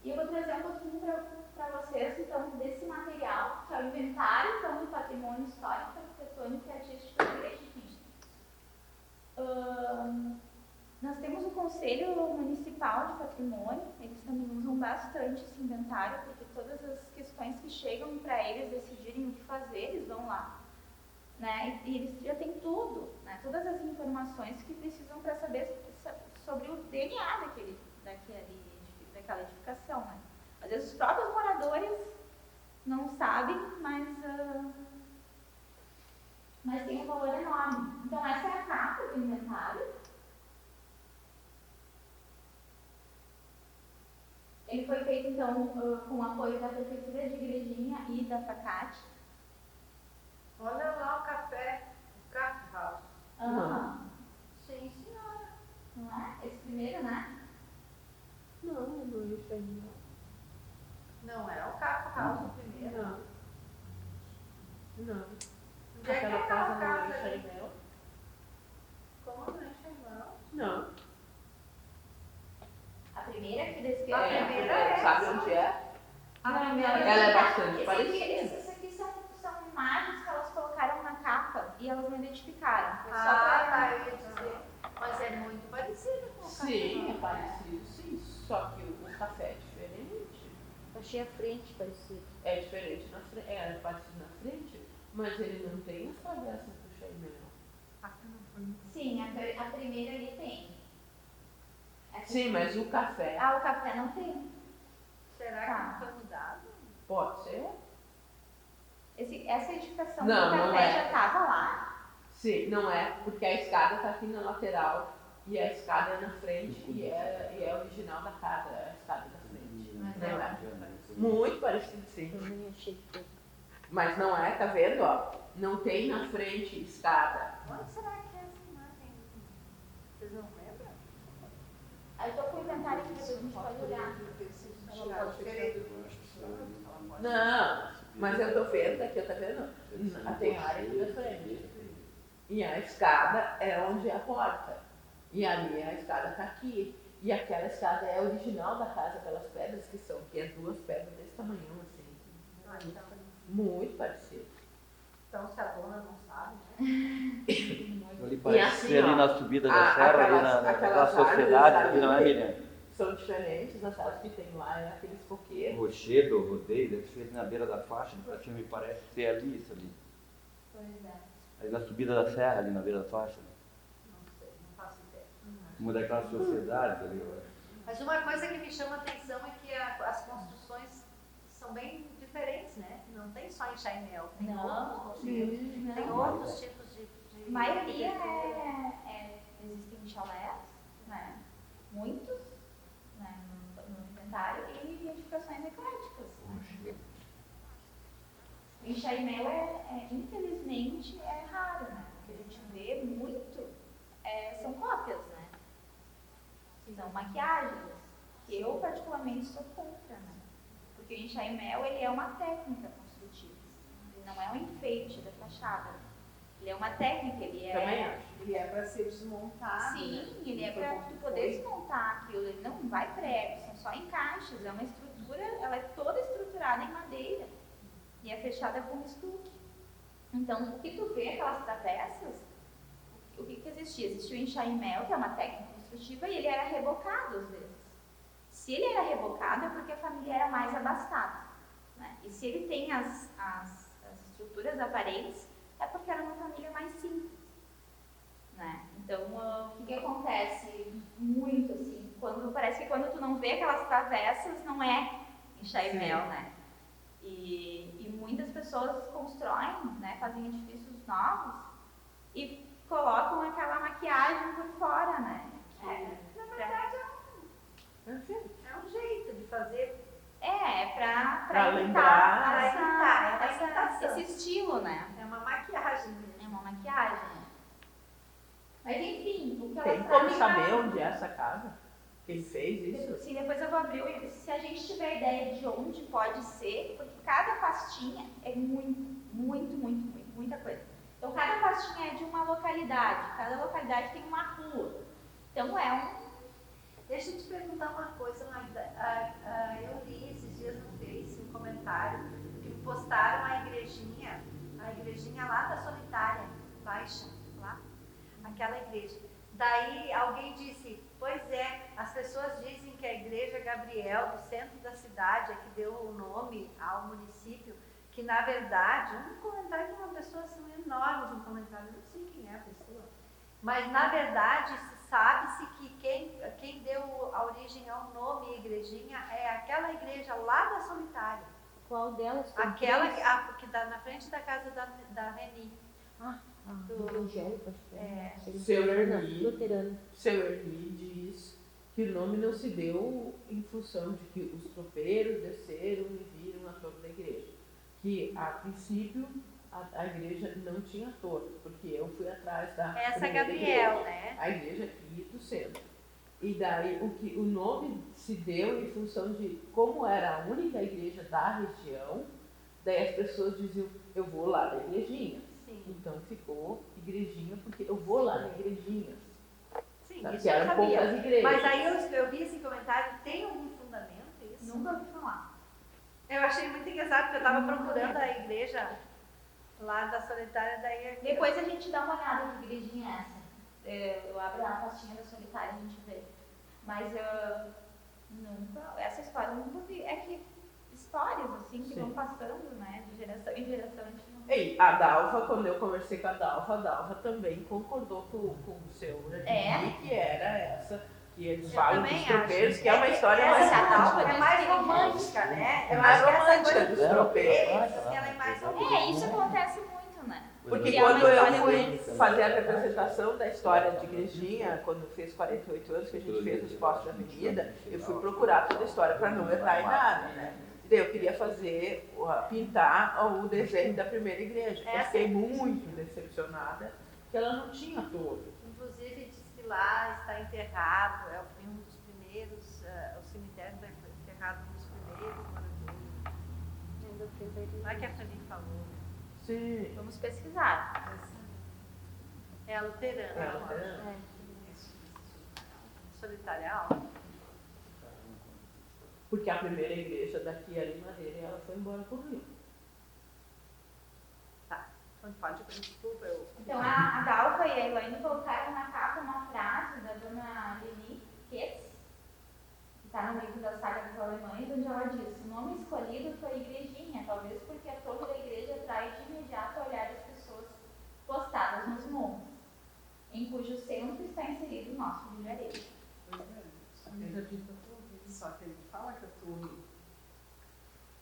E eu vou trazer um pouquinho para vocês, então, desse material, que é o inventário, então, do patrimônio histórico, arquitetônico e artístico da Igrejinha. Nós temos o Conselho Municipal de Patrimônio, eles também usam bastante esse inventário, porque todas as questões que chegam para eles decidirem o que fazer, eles vão lá, né? E eles já têm tudo, né? Todas as informações que precisam para saber sobre o DNA daquela edificação, né? Às vezes os próprios moradores não sabem, mas tem um valor enorme. Então essa é a capa do inventário. Ele foi feito, então, com o apoio da Prefeitura de Igrejinha e da FACAT. Olha lá o café, o Café Ah, sim, senhora. Não é? Esse primeiro, né? Não, não, isso aí não. Não é o Café o primeiro? Não. Não. Onde é que é Aquela aquela casa não é casa ali? Chaimel? Como não é Chaimel? Não. A primeira aqui da esquerda. A primeira é Sabe essa. onde é? A Não, primeira Ela é bastante parecida. Essas aqui são imagens que elas colocaram na capa e elas não identificaram. Foi só Ah, pra... tá, eu ia dizer. tinha frente parecida. É diferente na frente, é parecido na frente, mas ele não tem as travessas do Chaimel. Sim, a primeira ali tem. Essa Sim, aqui. mas o café Ah, o café não tem. Será que não foi mudado? pode ser? Essa edificação Não, do não café é. já estava lá. Sim, não é, porque a escada está aqui na lateral e a escada é na frente e é original da casa, a escada da frente. Não é? Muito parecido, sim. Eu nem achei que foi. Mas não é, tá vendo, ó? Não tem na frente escada. Onde será que é essa imagem? Vocês não lembram? Aí eu tô com o inventário aqui, depois a gente pode olhar. Não, mas eu tô vendo aqui, tá vendo? Tem área aqui da frente. E a escada é onde é a porta. E ali a escada tá aqui. E aquela escada é original da casa, aquelas pedras que é 2 pedras desse tamanho, assim. Muito parecido. Então, se a dona não sabe, né? Ali parece assim, ser ali ó, na subida da serra, ali na aquelas sociedade, árvores aqui, não é, ali Miriam? são diferentes, as árvores que tem lá é aqueles coqueiros. Rochedo, rodeio, deve ser ali na beira da faixa, me parece ser ali, isso ali. Pois é. Ali na subida da serra, ali na beira da faixa. Não sei, não faço ideia. Uma daquelas sociedades ali, eu acho. Mas uma coisa que me chama a atenção é que as construções são bem diferentes, né? Não tem só em Chaimel, tem Não. outros tipos, tem outros tipos de A maioria existem chalés, né? Muitos, né? No inventário, e edificações ecléticas. Né? Em Chaimel, infelizmente, é raro, né? O que a gente vê muito são cópias, né? São maquiagens, que eu particularmente sou contra, né? Porque o enxaimel, ele é uma técnica construtiva, ele não é um enfeite da fachada. Ele é uma técnica, ele é... Também acho. Ele é para ser desmontado. Sim, né? ele é Foi para bom tu que poder foi. desmontar aquilo, ele não vai prego, são só encaixes, é uma estrutura, ela é toda estruturada em madeira e é fechada com estuque. Então, o que tu vê, aquelas travessas, o que existia? Existia o enxaimel, que é uma técnica construtiva, e ele era rebocado às vezes. Se ele era rebocado é porque a família era mais abastada. Né? E se ele tem as estruturas aparentes, é porque era uma família mais simples. Né? Então, o que acontece muito assim, parece que quando tu não vê aquelas travessas, não é enxaimel, né? E muitas pessoas constroem, né, fazem edifícios novos e colocam aquela maquiagem por fora, né? Na verdade, é um jeito de fazer. Pra Pra imitar lembrar. esse estilo, né? É uma maquiagem mesmo. É uma maquiagem. Mas enfim, o que elas Tem como trazem saber lá- onde é essa casa? Quem fez isso? Sim, depois eu vou abrir. Se a gente tiver ideia de onde pode ser, porque cada pastinha é muita coisa. Então, cada pastinha é de uma localidade. Cada localidade tem uma rua. Então, Deixa eu te perguntar uma coisa, Magda. Eu li esses dias no Face um comentário que postaram a igrejinha lá da Solitária, baixa, lá, aquela igreja. Daí alguém disse, pois é, as pessoas dizem que a igreja Gabriel, no centro da cidade, é que deu o nome ao município, que na verdade, um comentário de uma pessoa assim, enorme, um comentário, eu não sei quem é a pessoa, mas na verdade sabe-se que quem deu a origem ao nome igrejinha é aquela igreja lá da Solitária. Qual delas? Tem Aquela três? que dá na frente da casa da Reni. Do evangélico, acho que É. Seu Erli. Luterano. Seu Erli diz que o nome não se deu em função de que os tropeiros desceram e viram a torre da igreja. Que, a princípio, a igreja não tinha torre, porque eu fui atrás da Essa primeira Gabriel, igreja, né? a igreja aqui do centro. E daí o nome se deu em função de como era a única igreja da região, daí as pessoas diziam, eu vou lá na igrejinha. Sim. Então ficou igrejinha, porque eu vou lá na igrejinha. Sim, Sabe, isso que eu eram poucas sabia. igrejas. Mas aí eu vi esse comentário, tem algum fundamento isso? nunca ouvi falar. Eu achei muito engraçado, porque eu estava procurando a igreja lá da Solitária, daí... Depois a gente dá uma olhada que igrejinha é essa. Eu abro a pastinha da Solitária e a gente vê. Mas nunca, essa história eu nunca vi. É que histórias, assim, que Sim. vão passando, né? De geração em geração. A gente não... E a Dalva, quando eu conversei com a Dalva também concordou com o seu Jardim, que era essa, que eles falam dos tropeiros, que é uma história mais essa romântica. é mais romântica, né? É Eu mais acho que essa romântica coisa dos dos tropeiros. tropeiros, ela é mais romântica. Isso acontece muito, né? Porque Criar uma quando eu história fui mais- fazer a representação da história de Igrejinha, quando fez 48 anos, que a gente fez os postos da avenida, eu fui procurar toda a história para não errar em nada, né? E daí eu queria fazer, pintar o desenho da primeira igreja. Eu fiquei muito decepcionada que ela não tinha todo. Inclusive diz que lá está enterrado, é um dos primeiros, o cemitério está enterrado um dos primeiros moradores. Não é que a Fanny falou. Sim. Vamos pesquisar. É a luterana. É a eu acho. luterana. Solitária alta. Porque a primeira igreja daqui era em Madeira e ela foi embora pro Rio. Tá. Então pode, desculpa, eu. Então a Dalva e a Elaine colocaram na capa uma frase da dona Lili Ketz, que está no livro das Sagas dos Alemães, onde ela diz: o nome escolhido foi Igrejinha, talvez porque a torre da igreja atrai de imediato o olhar das pessoas postadas nos montes, em cujo centro está inserido o nosso vilarejo. Só que ele fala que a torre.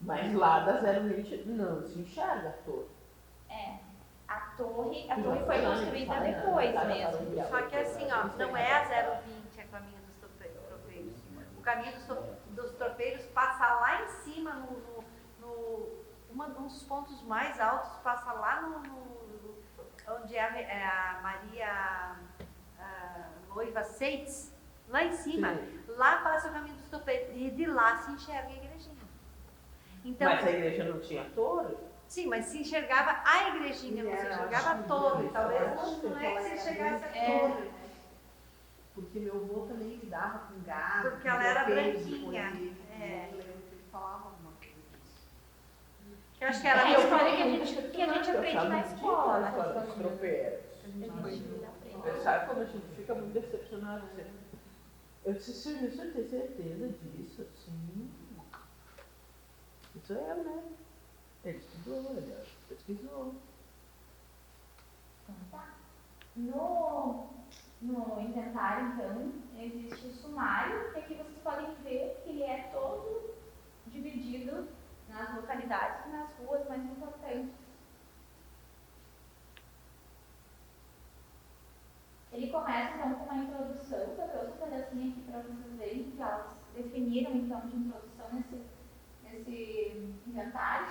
Mas lá da 020 não se enxerga a torre. A torre foi construída depois mesmo. Só que assim, ó, não é a 020 a caminho dos tropeiros. O caminho dos tropeiros passa lá em cima, um dos pontos mais altos, passa lá onde é a Maria Noiva Seitz, lá em cima. Sim. Lá passa o caminho dos tropeiros e de lá se enxerga a igrejinha. Então, Mas a igreja não tinha torre? sim, mas se enxergava a igrejinha, não se enxergava a torre. Talvez não é que se enxergasse a torre, né? Porque meu avô também lidava com gado. Porque ela era tropeiros, branquinha. depois ele- É. Eu lembro que ele falava alguma coisa disso. Que eu acho que É era a meu história que a gente aprende na escola, né? né? Dos tropeiros. Sabe quando a gente fica muito decepcionado? Eu disse, senhor, o senhor tem certeza disso? Sim. Isso é, né? Ele estudou, ele pesquisou. Então tá. No inventário, então, existe o sumário, que aqui vocês podem ver que ele é todo dividido nas localidades e nas ruas mais importantes. Ele começa, então, com uma introdução, que eu trouxe um pedacinho aqui para vocês verem, que elas definiram, então, de introdução nesse inventário.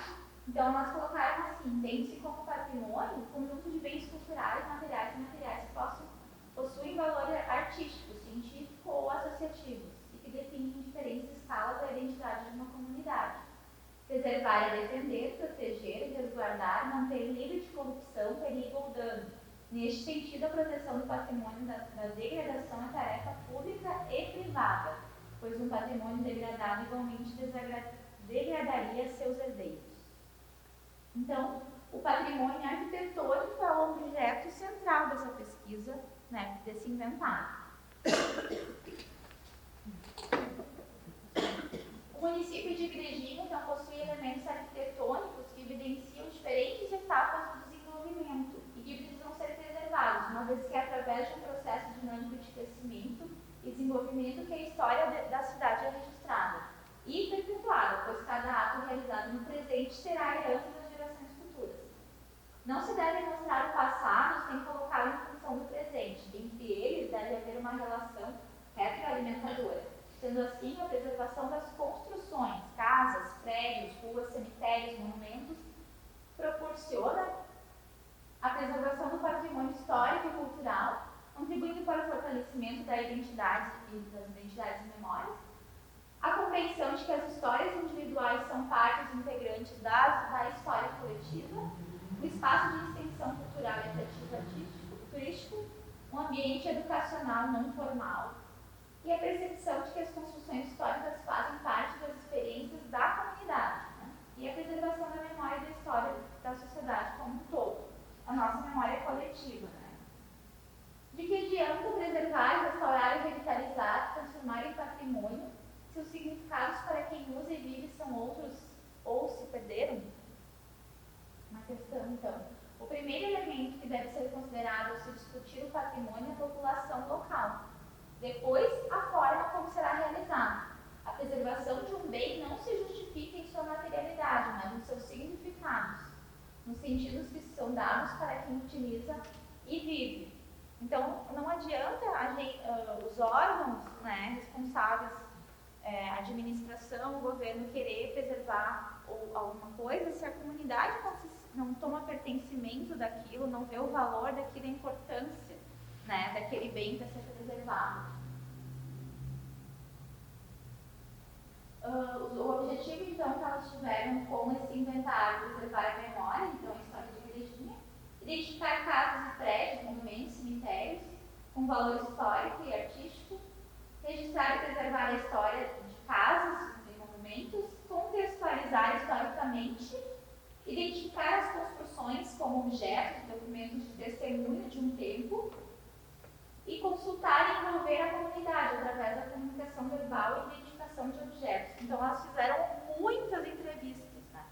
Então, elas colocaram assim: entende-se como patrimônio, conjunto de bens culturais, materiais e imateriais que possuem valor artístico, científico ou associativos, e que definem em diferentes escalas a identidade de uma comunidade. Preservar é defender, proteger, resguardar, manter livre de corrupção, perigo ou dano. Neste sentido, a proteção do patrimônio da degradação é tarefa pública e privada, pois um patrimônio degradado igualmente degradaria seus herdeiros. Então, o patrimônio arquitetônico é o objeto central dessa pesquisa, né, desse inventário. O município de Igrejinha, então, possui elementos arquitetônicos que evidenciam diferentes etapas do desenvolvimento e que precisam ser preservados, uma vez que é através de um processo dinâmico de crescimento e desenvolvimento que a história da cidade é registrada e perpetuada, pois cada ato realizado no presente será a herança das gerações futuras. Não se deve mostrar o passado sem colocá-lo em função do presente. Entre eles deve haver uma relação retroalimentadora. Sendo assim, a preservação das construções, casas, prédios, ruas, cemitérios, monumentos, proporciona a preservação do patrimônio histórico e cultural, contribuindo para o fortalecimento da identidade e das identidades e memórias, a compreensão de que as histórias individuais são partes integrantes da história coletiva, o espaço de extensão cultural e atrativo artístico, turístico, um ambiente educacional não formal, e a percepção de que as construções históricas fazem parte das experiências da comunidade, né? E a preservação da memória da história da sociedade como um todo, a nossa memória coletiva. Né? De que adianta preservar, restaurar e revitalizar, transformar em patrimônio, se os significados para quem usa e vive são outros questão, então. O primeiro elemento que deve ser considerado ao se discutir o patrimônio é a população local. Depois, a forma como será realizado. A preservação de um bem não se justifica em sua materialidade, mas nos seus significados, nos sentidos que são dados para quem utiliza e vive. Então, não adianta os órgãos, né, responsáveis, a administração, o governo querer preservar alguma coisa se a comunidade não toma pertencimento daquilo, não vê o valor daquilo, a importância, né, daquele bem para ser preservado. O objetivo, então, que elas tiveram com esse inventário, preservar a memória, então, a história de Igrejinha, identificar casas e prédios, monumentos, cemitérios, com valor histórico e artístico, registrar e preservar a história de casas e monumentos, contextualizar historicamente, identificar as construções como objetos, documentos de testemunho de um tempo, e consultar e envolver a comunidade através da comunicação verbal e identificação de objetos. Então, elas fizeram muitas entrevistas, né?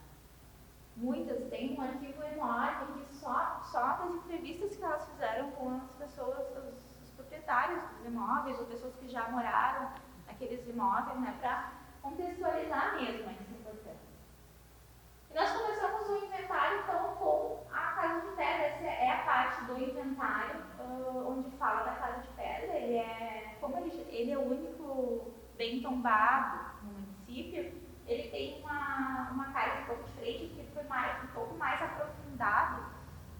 Muitas. Tem um arquivo enorme aqui só das entrevistas que elas fizeram com as pessoas, os proprietários dos imóveis, ou pessoas que já moraram naqueles imóveis, né? Para contextualizar mesmo essa importância. E nós começamos o inventário, então, com a Casa de Pedra. Essa é a parte do inventário onde fala da Casa de Pedra. Como ele é o único bem tombado no município, ele tem uma cara um pouco diferente, porque foi um pouco mais aprofundado,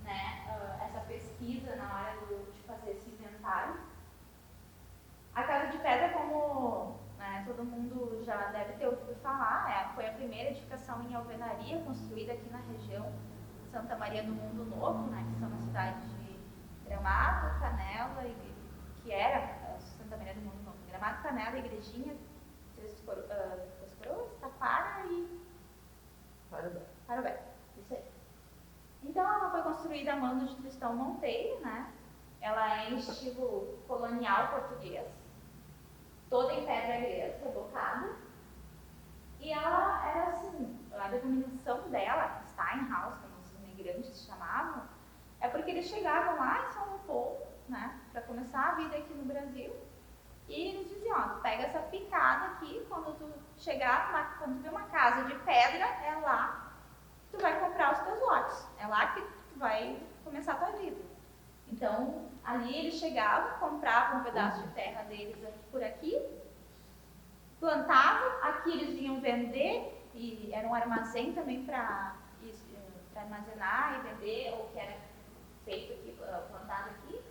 né, essa pesquisa na hora de fazer esse inventário. A Casa de Pedra, como todo mundo já deve ter ouvido falar, foi a primeira edificação em alvenaria construída aqui na região Santa Maria do Mundo Novo, né, que são as cidades de Gramado, Canela, que era Santa Maria do Mundo Novo, Gramado, Canela, Igrejinha, Três Coroas, Taquara e Parobé. Isso aí. Então, ela foi construída a mando de Tristão Monteiro, né? Ela é em estilo colonial português, toda em pedra grega, rebocada. E ela era assim, a denominação dela, Steinhaus, como os imigrantes chamavam, é porque eles chegavam lá em São Leopoldo, né, para começar a vida aqui no Brasil, e eles diziam, ó, tu pega essa picada aqui, quando tu chegar, quando tu vê uma casa de pedra, é lá que tu vai comprar os teus lotes, é lá que tu vai começar a tua vida. Então, ali eles chegavam, compravam um pedaço de terra deles por aqui, plantavam, aqui eles vinham vender, e era um armazém também para armazenar e vender, ou que era feito aqui, plantado aqui.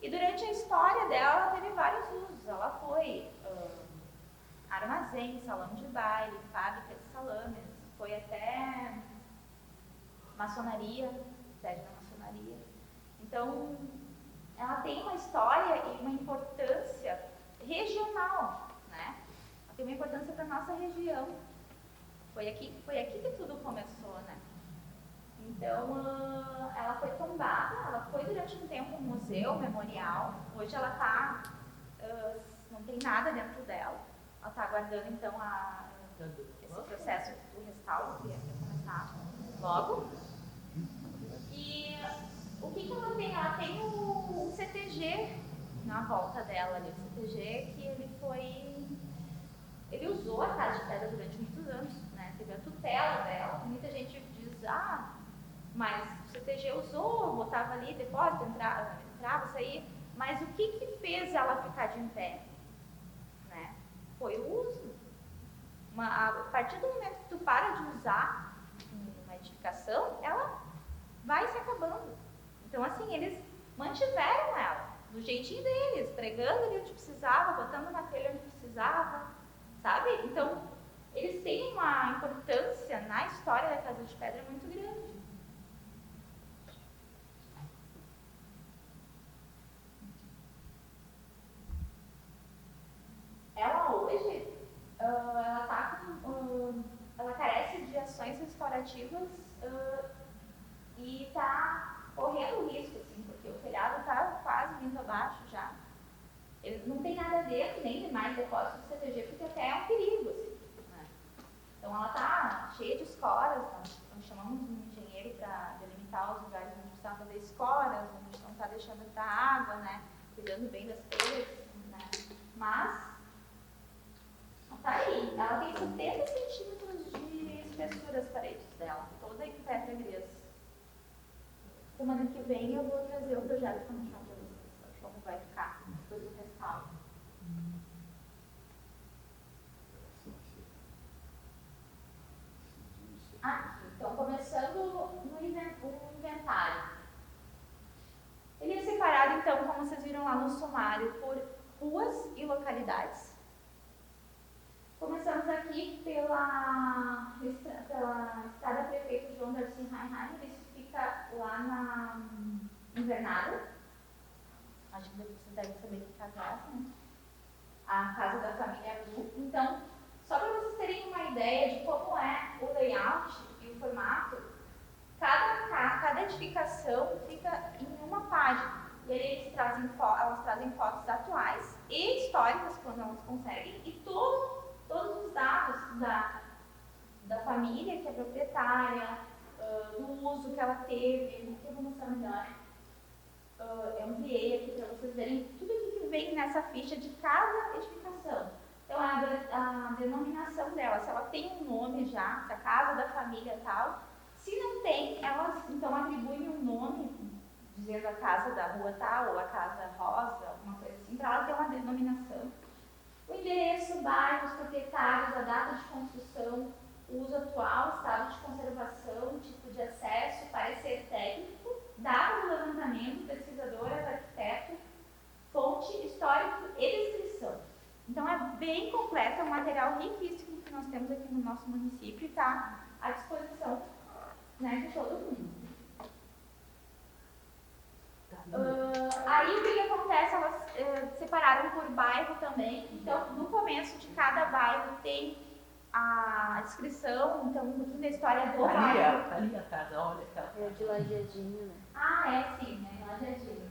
E durante a história dela, ela teve vários usos. Ela foi armazém, salão de baile, fábrica de salames, foi até maçonaria, sede da maçonaria. Então, ela tem uma história e uma importância regional, né? Ela tem uma importância para a nossa região. Foi aqui que tudo começou, né? Então, ela foi tombada, ela foi durante um tempo um museu, memorial. Hoje ela está, não tem nada dentro dela. Ela está aguardando, então, esse processo do restauro, que ia começar logo. E o que ela tem? Ela tem o CTG na volta dela ali. O CTG que ele usou a Casa de Pedra durante muitos anos, né? Teve a tutela dela. Muita gente diz, mas o CTG usou, botava ali depósito, entrava, saía. Mas o que fez ela ficar de em pé? Né? Foi o uso. A partir do momento que tu para de usar uma edificação, ela vai se acabando. Então, assim, eles mantiveram ela do jeitinho deles, pregando ali onde precisava, botando na telha onde precisava, sabe? Então, eles têm uma importância na história da Casa de Pedra muito grande. Ela hoje, ela carece de ações restaurativas e está correndo risco, assim, porque o telhado está quase vindo abaixo já. Ele não tem nada dentro, nem tem mais depósito de CTG, porque até é um perigo, assim, né? Então ela está cheia de escoras, nós chamamos um engenheiro para deixando entrar água, né? Cuidando bem das coisas, né? Mas tá aí. Ela tem 70 centímetros de espessura as paredes dela, toda em pedra gresa. Semana que vem eu vou trazer o projeto para mostrar para vocês como vai ficar depois do restauro. Aqui, então começando no inventário. Ele é separado, então, como vocês viram lá no sumário, por ruas e localidades. Começamos aqui pela Estrada Prefeito João Darcy Reinhardt, isso fica lá na Invernada. Acho que vocês devem saber que casa é essa, né? A casa da família Blue. Então, só para vocês terem uma ideia de como é o layout e o formato, cada edificação fica em uma página. E aí elas trazem fotos atuais e históricas, quando elas conseguem, e todos os dados da família, que é proprietária, do uso que ela teve. Aqui eu vou mostrar melhor. Eu ampliei aqui para vocês verem tudo que vem nessa ficha de cada edificação. Então, a denominação dela, se ela tem um nome já, se a casa da família tal. Se não tem, elas então atribuem um nome, dizendo a casa da rua tal, ou a casa rosa, alguma coisa assim, para ela ter uma denominação. O endereço, o bairro, os proprietários, a data de construção, o uso atual, estado de conservação, tipo de acesso, parecer técnico, data do levantamento, pesquisadoras, arquiteto, fonte, histórico e descrição. Então é bem completo, é um material riquíssimo que nós temos aqui no nosso município e está à disposição, né, de todo mundo. Aí o que acontece? Elas separaram por bairro também. Então, no começo de cada bairro tem a descrição, então um pouquinho da história do bairro. Ali a casa, olha aquela. É de Lajeadinho, né? Ah, é sim, né? Lajeadinho.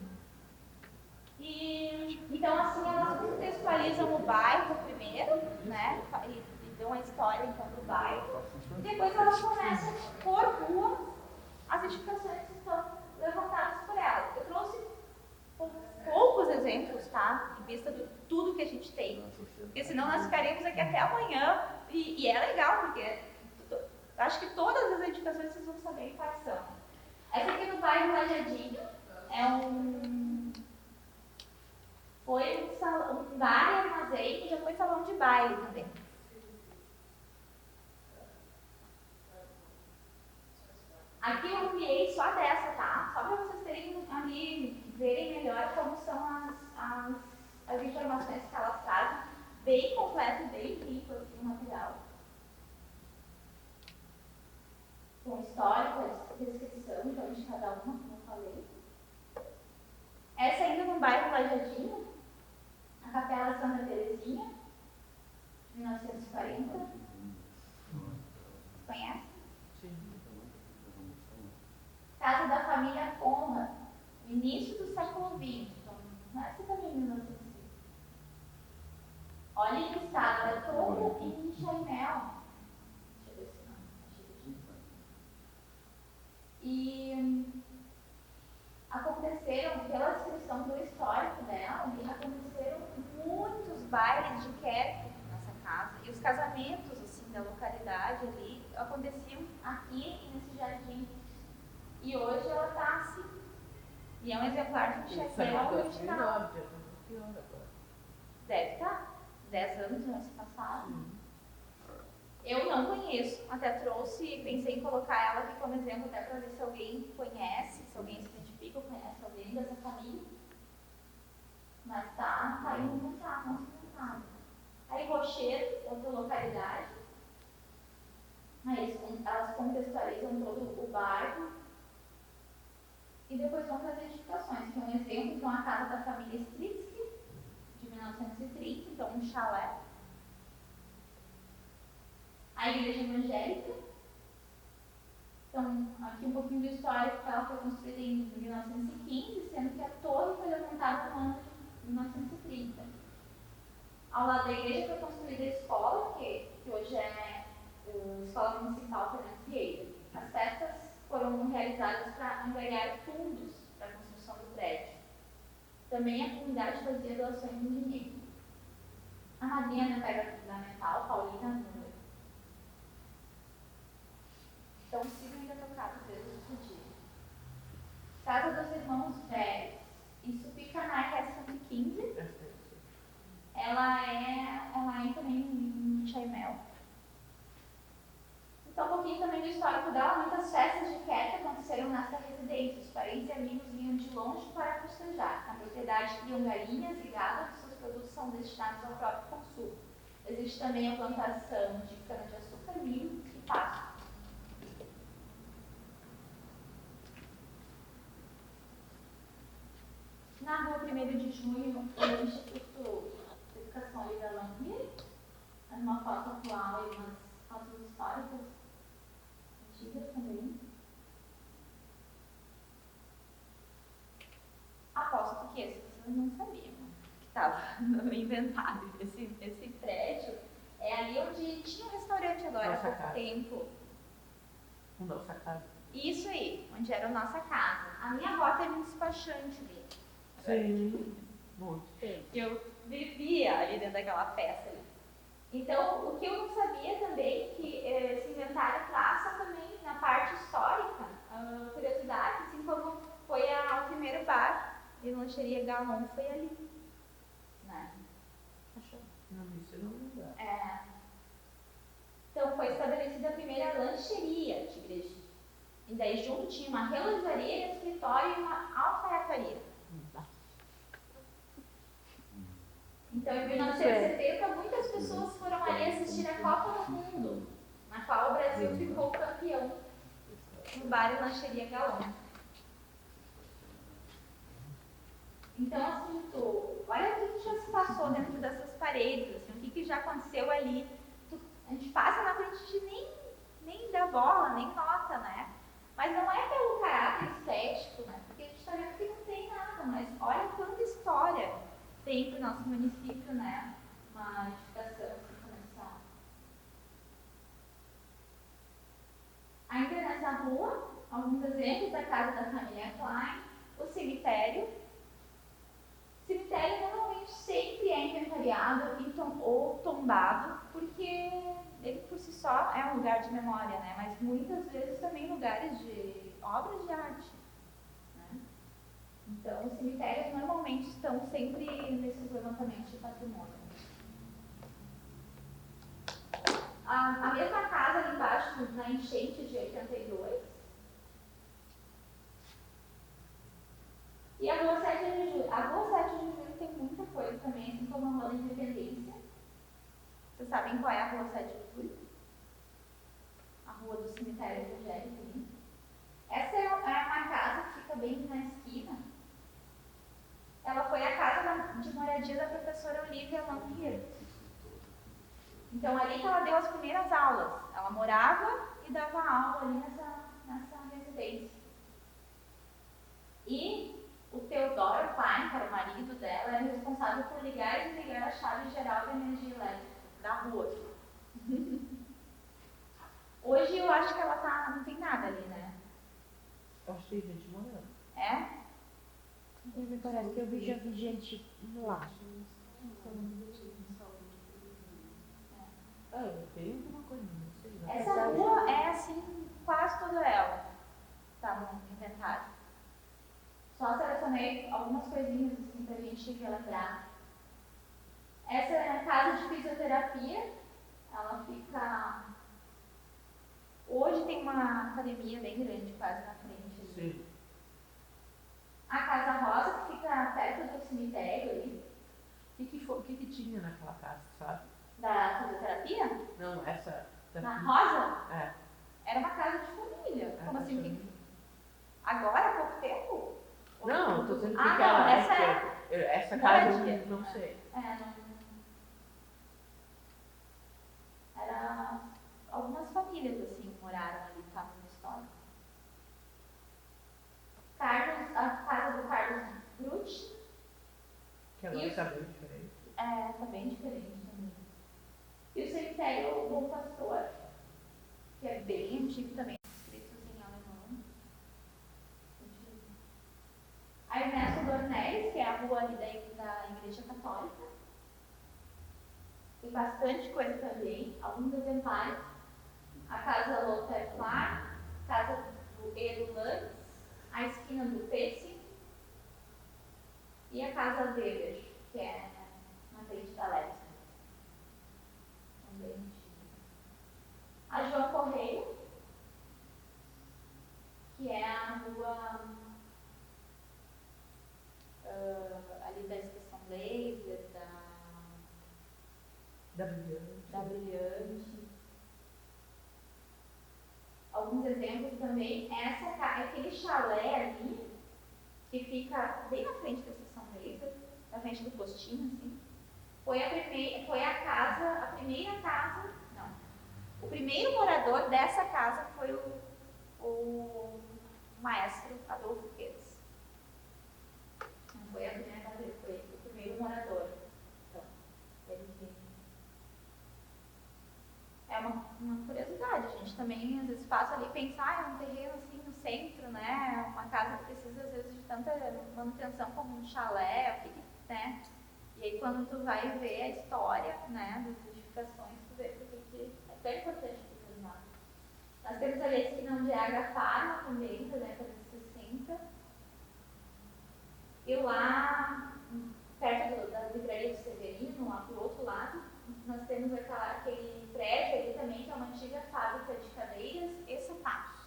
E então assim elas contextualizam o bairro primeiro, né? E dão a história então do bairro. E depois elas começam por rua as edificações que estão levantadas por elas. Eu trouxe poucos exemplos, tá? Em vista de tudo que a gente tem. Porque senão nós ficaríamos aqui até amanhã. E é legal, porque acho que todas as edificações vocês vão saber quais são. Essa aqui no bairro Lajeadinho foi um bar e armazém, que já foi salão de baile também. Aqui eu ampliei só dessa, tá? Só para vocês terem ali, verem melhor como são as informações que elas trazem. Bem completo, bem rico aqui o material. Com histórias, descrição, então, de cada uma, como eu falei. Essa ainda no bairro Lajeadinho, a Capela Santa Terezinha, 1940. Conhece? Sim. Casa da família Conrad, no início do século XX. Então, não é essa também 1905. Olha o estado, era todo em chainel. Deixa eu ver se não. E aconteceram, pela descrição do histórico dela, aconteceram muitos bailes de inquérito nessa casa. E os casamentos assim, da localidade ali aconteciam aqui e nesse jardim. E hoje ela está assim. E é um exemplar de um chapéu original. Deve estar. 10 anos no ano passado. Eu não conheço, até trouxe, pensei em colocar ela aqui como exemplo, até para ver se alguém conhece, se alguém se identifica ou conhece alguém dessa família. Mas tá aí no mercado. Aí Rochedo, outra localidade. Aí elas contextualizam todo o bairro. E depois vão para as edificações, que é um exemplo, então a casa da família Stritsky, de 1930, então um chalé. A igreja evangélica. Então, aqui um pouquinho do histórico, que ela foi construída em 1915, sendo que a torre foi levantada no ano de 1930. Ao lado da igreja foi construída a escola, que hoje é a Escola Municipal Fernando Vieira. As festas foram realizadas para angariar fundos para a construção do prédio. também a comunidade fazia doações em dinheiro. A madrinha da Pedra Fundamental, Paulina Nunes. Então, o sino ainda tocado desde esse dia. Casa dos Irmãos Velhos. Isso fica na RS-115. Ela é também em Chaimel. Então, um pouquinho também do histórico dela. Muitas festas de Queta aconteceram nessa residência. Os parentes e amigos vinham de longe para festejar. Na propriedade criam galinhas e gado, e seus produtos são destinados ao próprio consumo. Existe também a plantação de cana-de-açúcar, milho e pasto. Na rua 1º de junho, o Instituto de Educação ali da Lampia, uma foto atual e umas fotos históricas antigas também. Aposto que esse vocês não sabiam que estava no inventário. Esse prédio é ali onde tinha um restaurante agora há pouco tempo. Nossa casa. Isso aí, onde era a nossa casa. A minha avó teve um despachante ali. Sim, muito tempo. Eu vivia ali dentro daquela festa ali. Então, o que eu não sabia também, que esse inventário traça também na parte histórica, curiosidade, assim como foi o primeiro bar e lancheria Galon, foi ali. Né? Achou? Não, isso eu não lembro. Então, foi estabelecida a primeira lancheria de Igrejinha. E daí junto tinha uma relojaria, um escritório e uma alfaiataria. Então, em 1970, muitas pessoas foram ali assistir a Copa do Mundo, na qual o Brasil ficou campeão no bar e lancheria Galon. Então, assim, olha o que já se passou dentro dessas paredes, assim, o que já aconteceu ali. A gente passa na frente, a gente nem dá bola, nem nota, né? Mas não é pelo caráter estético, né? Porque a gente está vendo que não tem nada, mas olha quanta história tem para o nosso município, né? Uma edificação assim, comercial. Ainda nessa rua, alguns exemplos da casa da família Klein, o cemitério. O cemitério normalmente sempre é inventariado ou tombado, porque ele por si só é um lugar de memória, né? Mas muitas vezes também lugares de obras de arte. Então, os cemitérios normalmente estão sempre nesses levantamentos de patrimônio. A mesma casa ali embaixo, na enchente de 82. E a Rua 7 de Julho. A Rua 7 de Julho tem muita coisa também, assim como a Rua da Independência. Vocês sabem qual é a Rua 7 de Julho? A Rua do Cemitério Evangélico. Essa é uma casa que fica bem na esquina. Ela foi a casa de moradia da professora Olivia Lampier. Então, ali que ela deu as primeiras aulas. Ela morava e dava aula ali nessa residência. E o Teodoro Klein, que era o marido dela, era responsável por ligar e desligar a chave geral da energia elétrica da rua. Hoje eu acho que ela não tem nada ali, né? Eu acho que tem gente morando. É? Me parece que eu já vi gente lá. Eu tenho alguma coisa, não sei. Não. Essa rua é assim, quase toda ela está no inventário. Só selecionei algumas coisinhas assim pra gente relembrar. Essa é a casa de fisioterapia. Ela fica. Hoje tem uma academia bem grande, quase na frente. Sim. A Casa Rosa, que fica perto do cemitério ali. O que tinha naquela casa, sabe? Da fisioterapia? Não, essa. Na Rosa? É. Era uma casa de família. Como assim? Agora, há pouco tempo? Não, estou dizendo que não, aquela. essa casa eu moradia. não sei. Era algumas famílias assim moraram ali, estavam na história. A casa do Carlos Brutti. Que agora está bem diferente. Está bem diferente também. E o cemitério Bom Pastor, que é bem antigo também, escritos em alemão. A Ernesto Dornelles, que é a rua ali da Igreja Católica. Tem bastante coisa também, alguns exemplares. A Casa Lothar Clark, Casa do Edu Lutz, a Esquina do Pesse e a Casa Weber, que é na frente da Leste. Também antiga. A João Correia, que é a rua ali da Estação Laser, Da Brilhante. da Brilhante. Alguns exemplos também, aquele chalé ali, que fica bem na frente da Estação Laser, na frente do postinho, assim, o primeiro morador dessa casa foi o maestro Adolfo Quedes. Não foi a primeira casa dele, foi o primeiro morador. Então, é uma curiosidade, a gente também às vezes passa ali pensar em um terreno assim no centro, né? Uma casa que precisa às vezes de tanta manutenção como um chalé, né? E aí quando tu vai ver a história, né, das edificações, tu vê que é tão importante preservar. Nós temos ali a esquina onde é a Agafarma também, da década de 60. E lá, perto da livraria do Severino, lá pro outro lado, nós temos aquele prédio ali também, que é uma antiga fábrica de cadeiras e sapatos.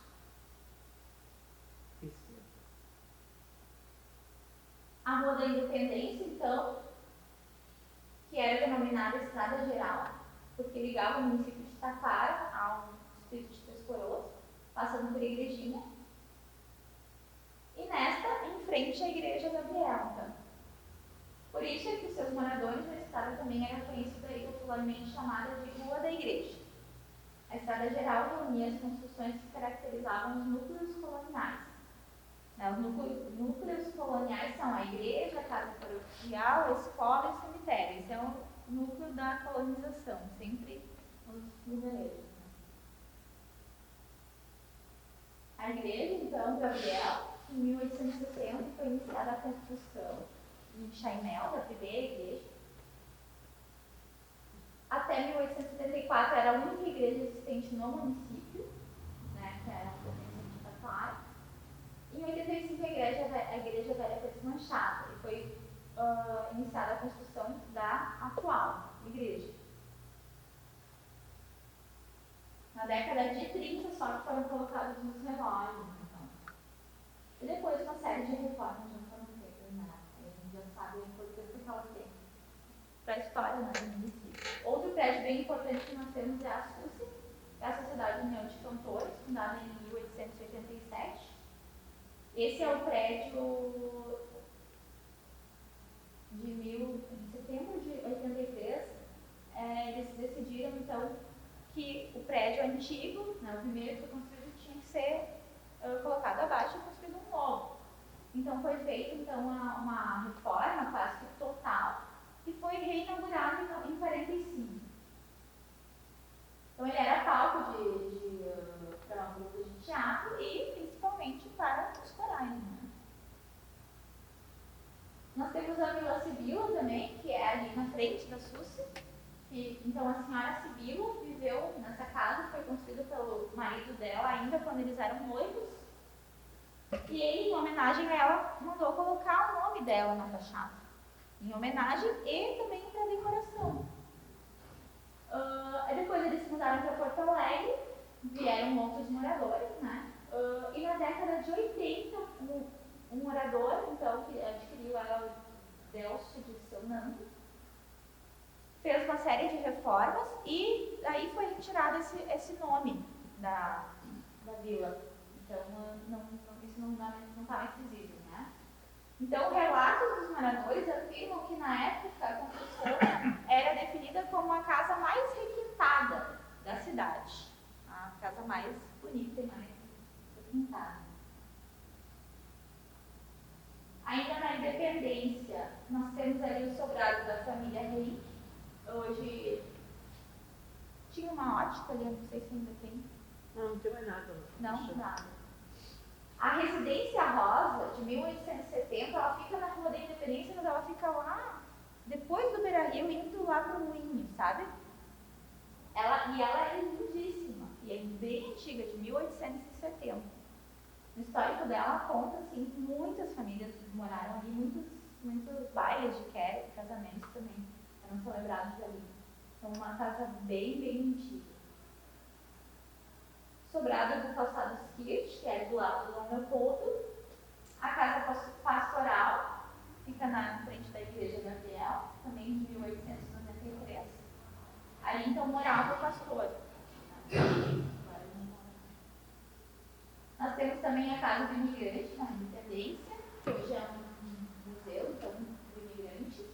A Rua da Independência, então, que era denominada Estrada Geral, porque ligava o município de Taquara ao distrito de Três Coroas, passando por Igrejinha. E nesta, em frente à Igreja Gabriel, então. Por isso é que os seus moradores da estrada também era conhecida aí popularmente chamada de Rua da Igreja. A Estrada Geral reunia as construções que caracterizavam os núcleos coloniais. Os núcleos coloniais são a igreja, a casa paroquial, a escola e o cemitério. Esse é o núcleo da colonização, sempre os lugareiros. A igreja, então, Gabriel, em 1860 foi iniciada a construção em Chaimel, da primeira igreja. Até 1874 era a única igreja existente no município, né, que era a Província de Taquara. Em 85 a igreja velha foi desmanchada e foi iniciada a construção da atual igreja. Na década de 30 só que foram colocados os relógios. Então. E depois uma série de reformas já foram feitas, né? A gente já sabe a importância que ela tem para a história, né, do município. Outro prédio bem importante que nós temos é a SUSE, que é a Sociedade União de Cantores, fundada em 1887. Esse é o prédio em setembro de 83, eles decidiram então que o prédio antigo, né, o primeiro que foi construído, tinha que ser colocado abaixo e construído um novo. Então foi feita então, uma reforma quase que total e foi reinaugurado em 45. Então ele era palco para grupos de teatro e principalmente para os corais. Né? Nós temos a Vila Sibila também, que é ali na frente da SUSE. Então a senhora Sibila viveu nessa casa, foi construída pelo marido dela ainda quando eles eram noivos. E ele, em homenagem a ela, mandou colocar o nome dela na fachada. Em homenagem e também para decoração. Depois eles se mudaram para Porto Alegre, vieram outros moradores, né? E na década de 80, um morador, então, que adquiriu ela, o Delcio de Seu Nando, fez uma série de reformas e aí foi retirado esse nome da vila. Então, isso não está mais visível, né? Então, relatos dos moradores afirmam que na época a construção era definida como a casa mais requintada da cidade. A casa mais bonita e mais requintada. Ainda na Independência, nós temos ali o sobrado da família Henrique. Hoje tinha uma ótica ali, não sei se ainda tem. Não tem mais nada. Não, nada. A Residência Rosa, de 1870, ela fica na Rua da Independência, mas ela fica seguiam indo lá pro Moinho, sabe? E ela é lindíssima, e é bem antiga, de 1870. No histórico dela conta, assim, muitas famílias moraram ali, muitos bailes de casamentos também eram celebrados ali. Então, uma casa bem, bem antiga. Sobrado do calçado Skirt, que é do lado do Dom Leopoldo. A casa pastoral fica na frente da Igreja Gabriel, também de 1893. Ali, então, morava o pastor. Nós temos também a Casa do Imigrante, na Independência, que hoje é um museu, então, do imigrante.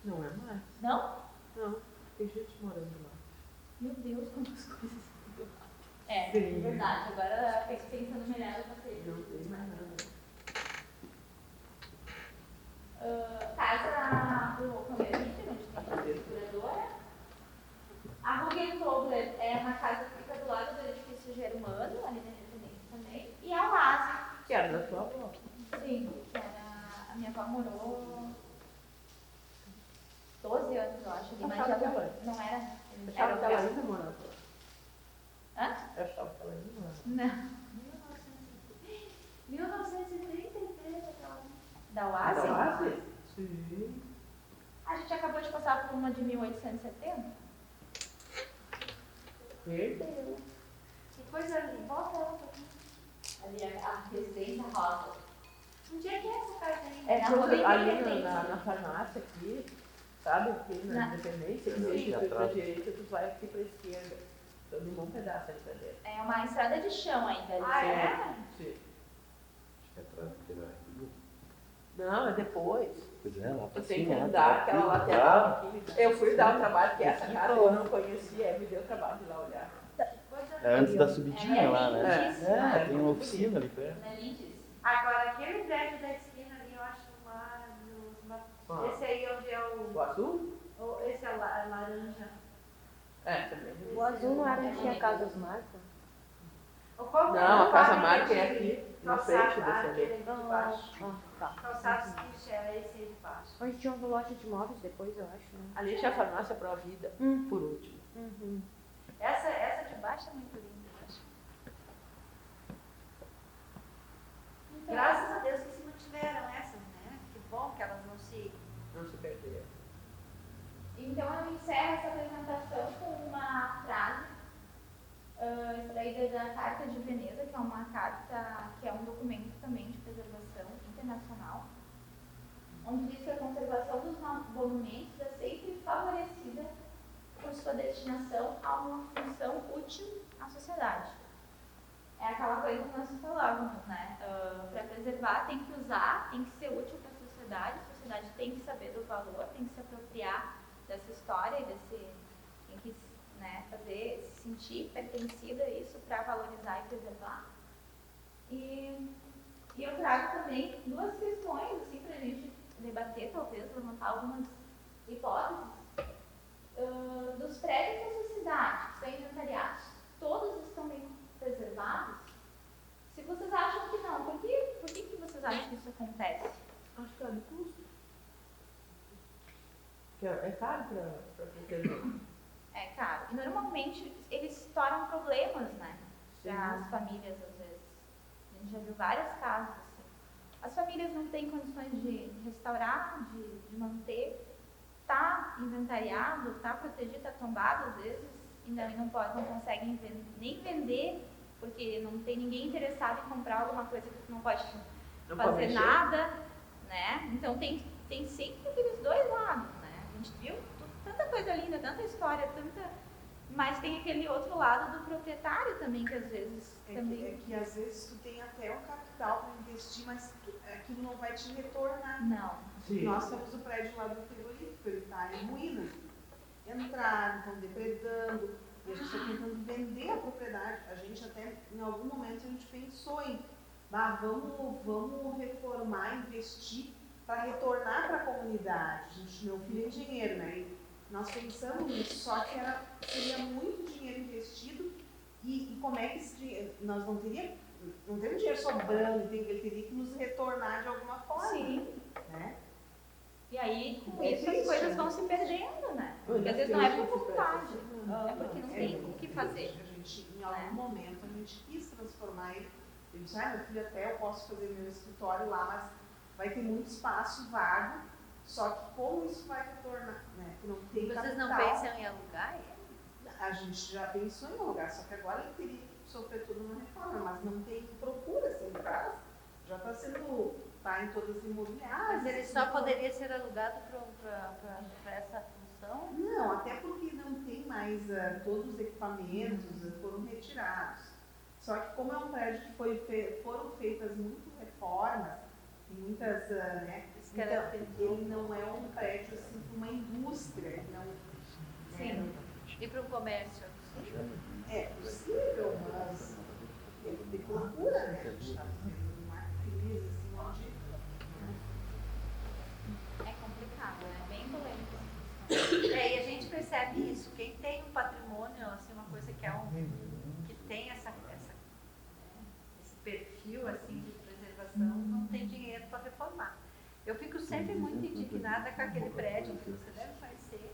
Não é mais? Não? Não, tem gente morando lá. Meu Deus, quantas coisas mudam. É, Sim. verdade. Agora, pensando melhor, eu passei. Não tem mais nada. Casa do Camerino, onde tem a procuradora. A Ruggentobler é uma casa que fica do lado do edifício Germano, ali na Independência também. E a Oase. Que era da sua avó. Sim, que era. A minha avó morou 12 anos, eu acho, ali, mas Achava que ela ela- não era. Achava que ela Era ainda morava lá. Hã? Eu achava que ela ainda morava. Não. 1933, da Oase? Da Oase? Sim. A gente acabou de passar por uma de 1870. Perdeu. Que coisa linda. Volta ela um pouquinho. Ali é a residência Rosa. Onde é que é essa casa aí? É Na tudo Rua da ali Independência. na farmácia aqui, sabe? Aqui na Na- Independência, Sim, em vez de tu ir pra atrás. direita, tu vai aqui pra esquerda. Então, de um bom pedaço ali pra dentro. É uma estrada de chão ainda ali. Ah, é? Sim. Acho que é atrás daquele lá. Não, é depois. Pois é, lá pra Tu tem que cima. lá andar tá aquela aqui, lateral tá? aqui. Eu fui dar um trabalho, que essa casa eu não conhecia, me deu trabalho de lá olhar. Coisa É antes da subidinha lá, né? É, Tem uma oficina ali perto. Na Lides. Agora, aquele prédio da esquina ali, eu acho maravilhoso. Esse aí onde é O azul? esse é laranja. É, também. O azul não era onde tinha Casas Marca? Não, a Casa Marca é aqui, na frente desse ali. Aquele de baixo. Tá. Calçados que era esse aí de baixo. Onde tinha uma loja de móveis depois, eu acho, né? Ali tinha a farmácia Pro Vida, por último. Uhum. Essa de baixo é muito linda, eu acho. Graças a Deus que se mantiveram essas, né? Que bom que elas não se... Não se perderam. Então eu encerro essa apresentação com uma frase extraída da Carta de Veneza, que é uma carta, que é um documento também de preservação internacional, onde diz que a conservação dos monumentos é sempre favorecida por sua destinação a uma função útil à sociedade. É aquela coisa que nós falávamos, né? Para preservar tem que usar, tem que ser útil para a sociedade tem que saber do valor, tem que se apropriar dessa história e tem que, né, se sentir pertencida a isso para valorizar e preservar. E eu trago também duas questões, assim, para a gente debater, talvez, levantar algumas hipóteses. Dos prédios da sociedade, que estão inventariados, todos estão bem preservados? Se vocês acham que não, por que vocês acham que isso acontece? Acho que é de custo. Que é caro para preservar. É caro. E normalmente eles se tornam problemas, né? Sim. Para as famílias, às vezes. A gente já viu vários casos assim. As famílias não têm condições de restaurar, de manter. Está inventariado, está protegido, está tombado, às vezes, e não conseguem nem vender, porque não tem ninguém interessado em comprar alguma coisa que não pode fazer nada, né? Então tem sempre aqueles dois lados, né? A gente viu tanta coisa linda, tanta história, mas tem aquele outro lado do proprietário também, que às vezes também... que às vezes tu tem até um capital para investir, mas aquilo não vai te retornar. Não. Sim. Nós temos o prédio lá do frigorífico, ele está em ruínas. Entraram, estão depredando, e a gente está tentando vender a propriedade. A gente até, em algum momento, a gente pensou em, vamos reformar, investir para retornar para a comunidade. Meu filho é engenheiro, né? E nós pensamos nisso, só que seria muito dinheiro investido e como é que esse dinheiro, nós não temos dinheiro sobrando, ele teria que nos retornar de alguma forma. Sim. Né? E aí, com É isso, as triste, coisas né? vão se perdendo, né? Olha, Porque às vezes não é por triste esse vontade, processo. é porque não tem o que fazer. A gente, em algum momento, a gente quis transformar ele. Ele disse, meu filho, até eu posso fazer meu escritório lá, mas vai ter muito espaço vago. Só que como isso vai retornar, né? Que não tem Vocês não capital. pensam em alugar ele? A gente já pensou em alugar, só que agora ele teria que sofrer toda uma reforma, mas não tem procura, assim, em casa. Já está sendo, tá em todas as imobiliárias. Mas ele só poderia ser alugado para essa função? Não, até porque não tem mais, todos os equipamentos foram retirados. Só que como é um prédio que foram feitas muitas reformas, e muitas, né, então, ele não é um prédio assim para uma indústria, ele não, Sim. E para o comércio? é possível, mas ele tem procura, né? A gente está vivendo uma crise assim, onde É complicado, é bem polêmico. É, e a gente percebe isso. Quem tem um patrimônio, assim, uma coisa que que tem esse perfil assim de preservação, não tem dinheiro para reformar. Eu fico sempre muito indignada com aquele prédio que você deve conhecer,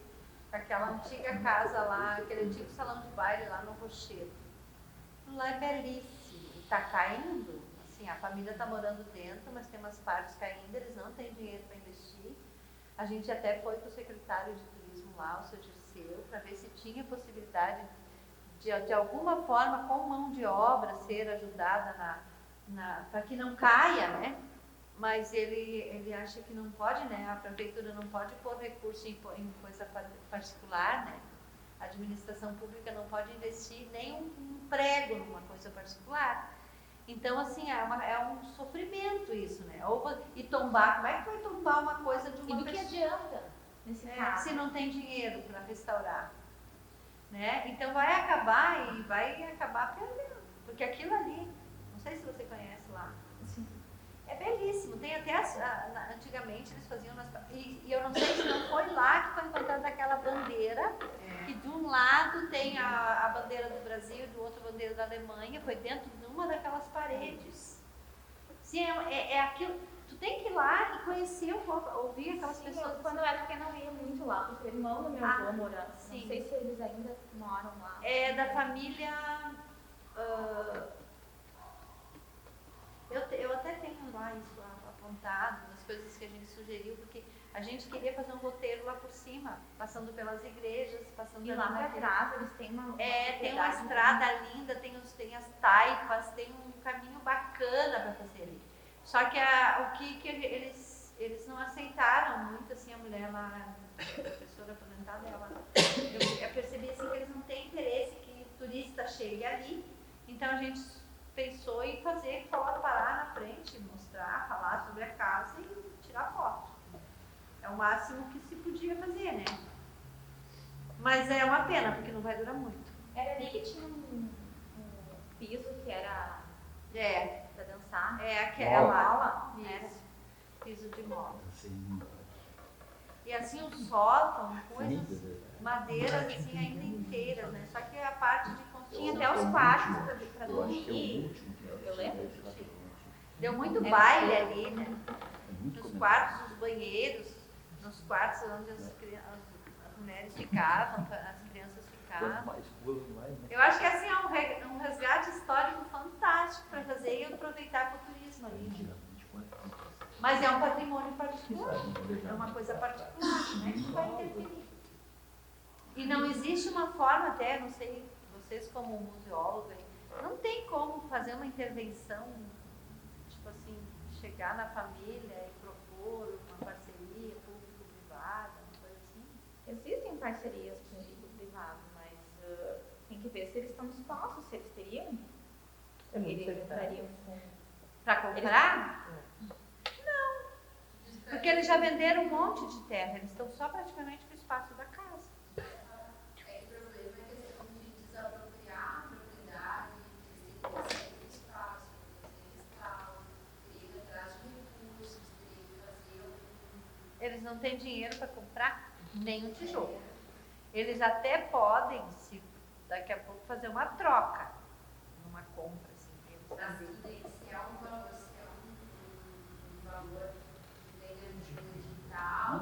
com aquela antiga casa lá, aquele antigo salão de baile lá no Rochedo. Lá é belíssimo, está caindo. Assim, a família está morando dentro, mas tem umas partes caindo, eles não têm dinheiro para investir. A gente até foi com o secretário de turismo lá, o seu Dirceu, para ver se tinha possibilidade de alguma forma, com mão de obra, ser ajudada para que não caia, né? Mas ele acha que não pode, né? A prefeitura não pode pôr recurso em coisa particular, né? A administração pública não pode investir nem um prego numa coisa particular. Então, assim, é um sofrimento isso, né? E tombar, como é que vai tombar uma coisa de uma E do que adianta, nesse caso? se não tem dinheiro para restaurar? Né? Então vai acabar perdendo. Porque aquilo ali, não sei se você conhece lá, é belíssimo. Tem até antigamente eles faziam e eu não sei se não foi lá que foi encontrada aquela bandeira, que de um lado tem a bandeira do Brasil e do outro a bandeira da Alemanha, foi dentro de uma daquelas paredes. Sim, é aquilo. Tu tem que ir lá e conhecer um pouco, ouvir aquelas pessoas. Quando eu era pequena eu ia muito lá, porque o irmão do meu avô morava. Sim. Não sei se eles ainda moram lá. É da família. Eu até tenho lá isso apontado, das coisas que a gente sugeriu, porque a gente queria fazer um roteiro lá por cima, passando pelas igrejas, passando E lá pra naquele- trás eles têm uma tem uma propriedade estrada linda, tem as taipas, tem um caminho bacana para fazer ali. Só que o que eles não aceitaram muito, assim, a mulher lá, a professora aposentada, eu percebi assim, que eles não têm interesse que o turista chegue ali. Então a gente pensou em fazer foto, parar na frente, mostrar, falar sobre a casa e tirar foto. É o máximo que se podia fazer, né? Mas é uma pena, porque não vai durar muito. Era ali que tinha um piso que era pra dançar. Aquela. Era. Isso. Piso de mola. Assim, E assim o sótão, coisas, sim, madeiras assim ainda inteiras, né? Só que a parte de Tinha construção. até os quartos pra eu acho que é o dormir. último que Eu lembro. Deu muito Era baile assim. ali, né? É muito Nos comentado. quartos, nos banheiros, nos quartos onde as mulheres ficavam, as crianças Quanto ficavam. mais pula, mais, né? Eu acho que assim é um resgate histórico fantástico para fazer e aproveitar para o turismo ali. Mas é um patrimônio particular, é uma coisa particular, né? Que vai interferir. E não existe uma forma até, não sei, vocês como museólogos, não tem como fazer uma intervenção, tipo assim, chegar na família e propor uma parceria público-privada, uma coisa assim. Existem parcerias público-privado, mas tem que ver se eles estão dispostos, se eles teriam. É muito Eles solitário. dariam Para comprar? Não. Porque eles já venderam um monte de terra, eles estão só praticamente com o espaço da casa. É, o problema é a questão de desapropriar a propriedade, eles têm que ter espaço, fazer restauro, teria que ir atrás de recursos, teria que fazer algum. Eles não têm dinheiro para comprar nem um tijolo. Eles até podem, se daqui a pouco, fazer uma troca, uma compra, assim. Se é um valor, um valor que venha de um edital,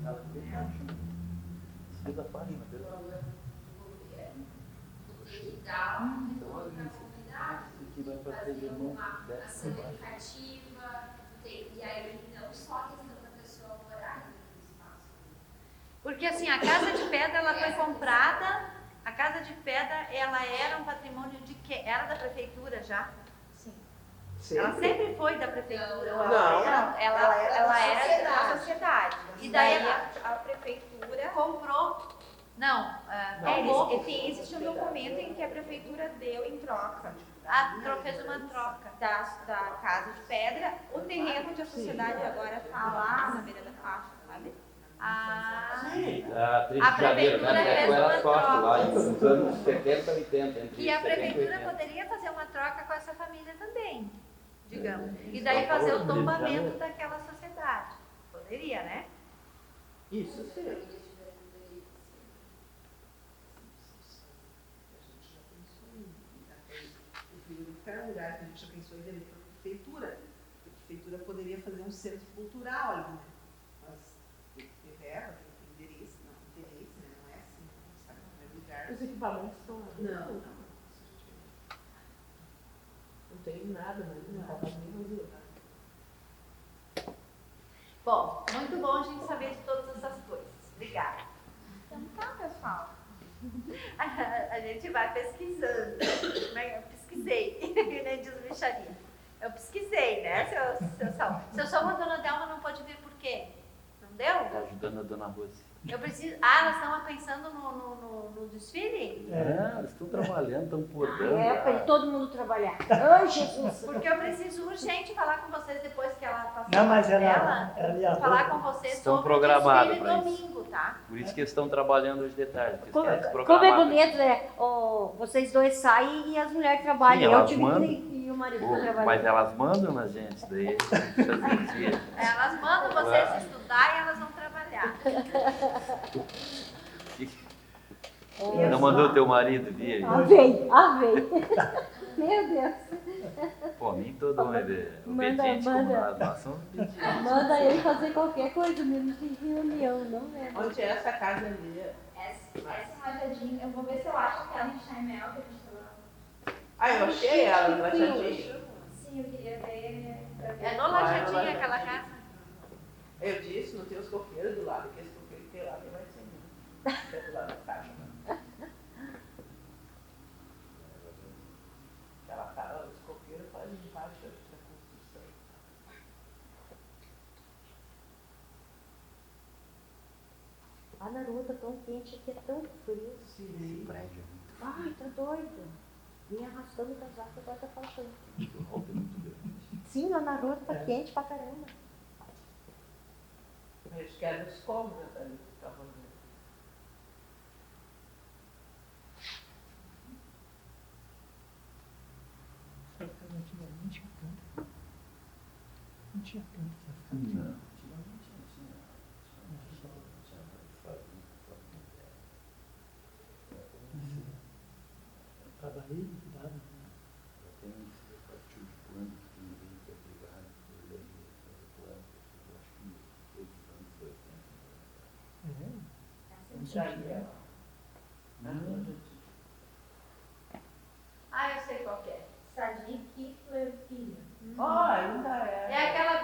Ela tem faixa. Esquia da faixa, na verdade. Então, olha isso. Aqui vai para 3 irmãos, desce para baixo. E aí não só a questão da pessoa morar no espaço. Porque assim, a Casa de Pedra ela foi comprada, a Casa de Pedra ela era um patrimônio de que? Era da prefeitura já? Sim. Ela sempre foi da prefeitura. Não. Ela era da sociedade. sociedade. E daí a prefeitura comprou. Não, existe um documento em que a prefeitura deu em troca. Fez uma troca da Casa de Pedra. O terreno onde a sociedade agora está lá na beira da faixa, sabe? A 3 A de janeiro, prefeitura né? fez Com ela uma sócio troca. lá, nos anos 70, 80. Entre E a 70 e prefeitura 80. poderia fazer uma troca com essa família também, digamos. E daí fazer o tombamento daquela sociedade. Poderia, né? Isso sim. Qualquer lugar que a gente já pensou em vender para a prefeitura. A prefeitura poderia fazer um centro cultural ali, né? Mas tem que ter verba, tem que ter interesse, né? Não é assim, não sabe no primeiro lugar. Os equipamentos estão lá. Não. Não tem nada, mas não está nem vazio. Bom, muito bom a gente saber de todas essas coisas. Obrigada. Então tá, pessoal. A gente vai pesquisando. Eu pesquisei, nem diz bicharia. Eu pesquisei, né, seu Saul? Seu Saul, a dona Delma não pôde vir por quê? Não deu? Está ajudando a dona Rose. Eu preciso. Ah, elas estão pensando no desfile? Eles estão trabalhando, estão podando. É, para todo mundo trabalhar. Ai, Jesus! Porque eu preciso urgente falar com vocês depois que ela passar Não, mas dela. ela ia Falar com vocês Estão sobre o programados desfile para isso. domingo, tá? Por isso que eles estão trabalhando hoje de tarde. porque eles querem se Como é programar. bonito, né? Vocês dois saem e as mulheres trabalham. Sim, Eu elas tive mandam. que ir e o marido Pô, foi trabalhar. mas elas mandam na gente, daí a gente precisa fazer. Elas mandam vocês estudar e elas vão trabalhar. Não mandou teu marido vir? Avei. Meu Deus. Pô, nem todo homem é Manda, obediente como manda. nós. Nós somos obedientes. Manda ele fazer qualquer coisa, menos em reunião, não é? Onde é essa casa ali? Essa rajadinha, eu vou ver se eu acho aquela em Chaimel que a gente falou. Ah, eu achei ela no Lajadinho. Sim, eu queria ver. É no Lajadinha aquela casa? Eu disse, não tem os coqueiros do lado, que esse coqueiro que tem lá tem mais sem. É do lado da caixa. Aquela cara, os coqueiros fazem embaixo da construção. A Naruto tão quente aqui, é tão frio. Sim. Prédio. Ai, tá doido. Vim arrastando o casaco, agora tá faltando. O alto é muito grande. Sim, a Naruto tá quente pra caramba. Acho que era os cômodos ali que estavam ali. Antigamente tinha tanto. Não tinha tanto. Não, antigamente não tinha. Trabalhei, cuidava. Tem esse partido de plano que tem ninguém que é obrigado por lei a fazer plano. Eu acho que todos os anos 80. Isso Daí é. Ah, eu sei qual que é. Sadiq Filho. Ainda é. É aquela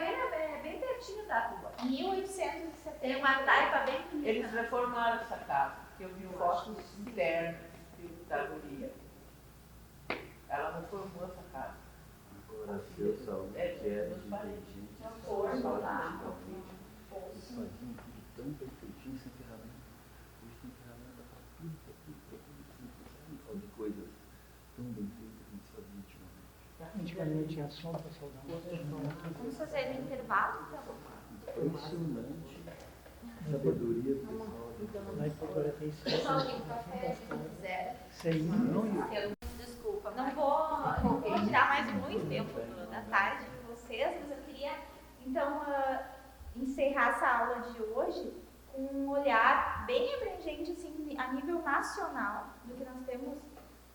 bem pertinho da rua. 1870. Tem uma taipa bem bonita. Eles reformaram essa casa, porque eu vi fotos internas da guria. Ela reformou essa casa. Agora, seu saúde, que era de inteligente, forno lá. eles faziam tudo tão perfeitinho, sem ferramenta. Hoje tem ferramenta para tudo, sabe? Fazer coisas tão bem feitas que a gente fazia antigamente. Antigamente tinha som para soldar. Vamos fazer no intervalo, então? Impressionante. Sabedoria do pessoal. Lá em Portugal tem Pessoal, tem café, se quiser. sem não. Desculpa, não vou tirar mais muito tempo da tarde de vocês, mas eu queria, então, encerrar essa aula de hoje com um olhar bem abrangente, assim, a nível nacional, do que nós temos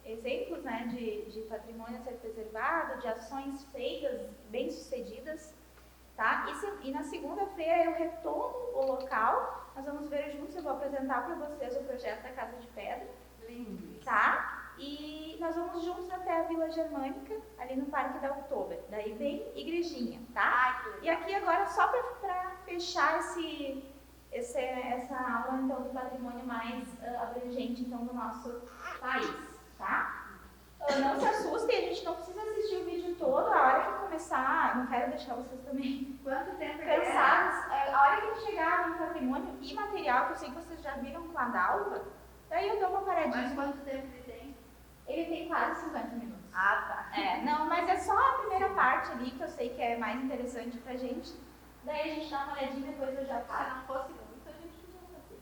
exemplos, né, de patrimônio a ser preservado, de ações feitas, bem-sucedidas, tá? E na segunda-feira eu retomo o local, nós vamos ver juntos, eu vou apresentar para vocês o projeto da Casa de Pedra, tá? E nós vamos juntos até a Vila Germânica, ali no Parque da Oktober, daí bem igrejinha, tá? E aqui agora, só para fechar essa aula então, do patrimônio mais abrangente então, do nosso país, tá? Não se assustem, a gente não precisa assistir o vídeo todo, a hora que começar, não quero deixar vocês também Quanto tempo cansados, a hora que a gente chegar no patrimônio imaterial, que eu sei que vocês já viram com a Dalva, daí eu dou uma paradinha. Mas quanto tempo ele tem? Ele tem quase 50 minutos. Ah, tá. Não, mas é só a primeira parte ali, que eu sei que é mais interessante pra gente. Daí a gente dá uma olhadinha, depois eu já paro. Se não fosse muito, a gente podia fazer.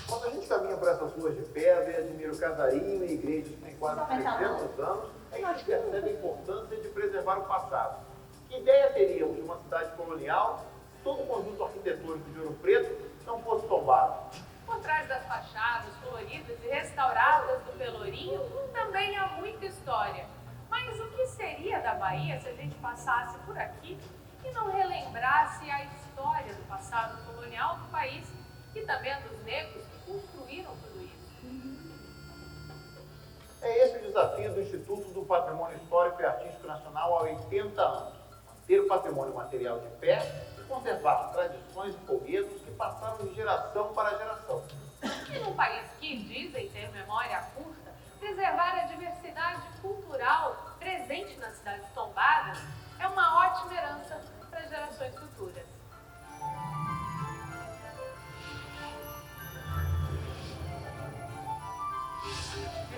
Quando a gente caminha por essas ruas de pedra e admira o casarinho e igrejas que têm quase 300 anos, a gente percebe a importância de preservar o passado. Que ideia teríamos de uma cidade colonial se todo o conjunto arquitetônico de Ouro Preto não fosse tombado? Por trás das fachadas coloridas e restauradas do Pelourinho também há muita história. Mas o que seria da Bahia se a gente passasse por aqui e não relembrasse a história do passado colonial do país e também dos negros que construíram tudo isso? É esse o desafio do Instituto do Patrimônio Histórico e Artístico Nacional há 80 anos. Manter o patrimônio material de pé e conservar tradições e folhetos que passaram de geração para geração. E num país que dizem ter memória curta, preservar a diversidade cultural presente nas cidades tombadas é uma ótima herança para gerações futuras.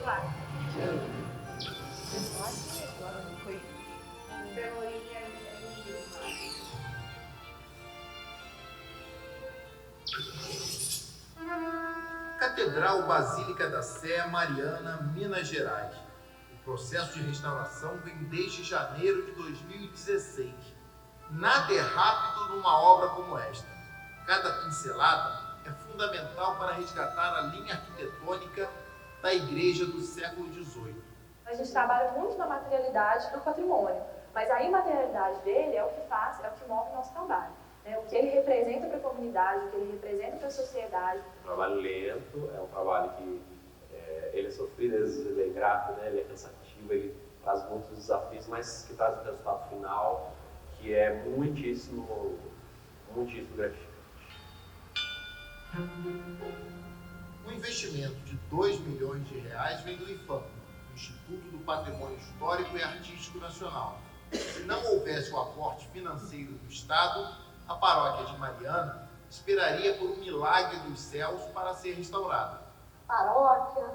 Claro. Catedral Basílica da Sé Mariana, Minas Gerais. O processo de restauração vem desde janeiro de 2016. Nada é rápido numa obra como esta. Cada pincelada é fundamental para resgatar a linha arquitetônica da igreja do século XVIII. A gente trabalha muito na materialidade do patrimônio, mas a imaterialidade dele é o que faz, é o que move o nosso trabalho. O que ele representa para a comunidade, o que ele representa para a sociedade. Um trabalho lento, é um trabalho que ele é sofrido, às vezes ele é ingrato, né? Ele é cansativo, ele traz muitos desafios, mas que traz um resultado final que é muitíssimo gratificante. O investimento de R$2 milhões vem do IPHAN, Instituto do Patrimônio Histórico e Artístico Nacional. Se não houvesse o aporte financeiro do Estado, a paróquia de Mariana esperaria por um milagre dos céus para ser restaurada. A paróquia,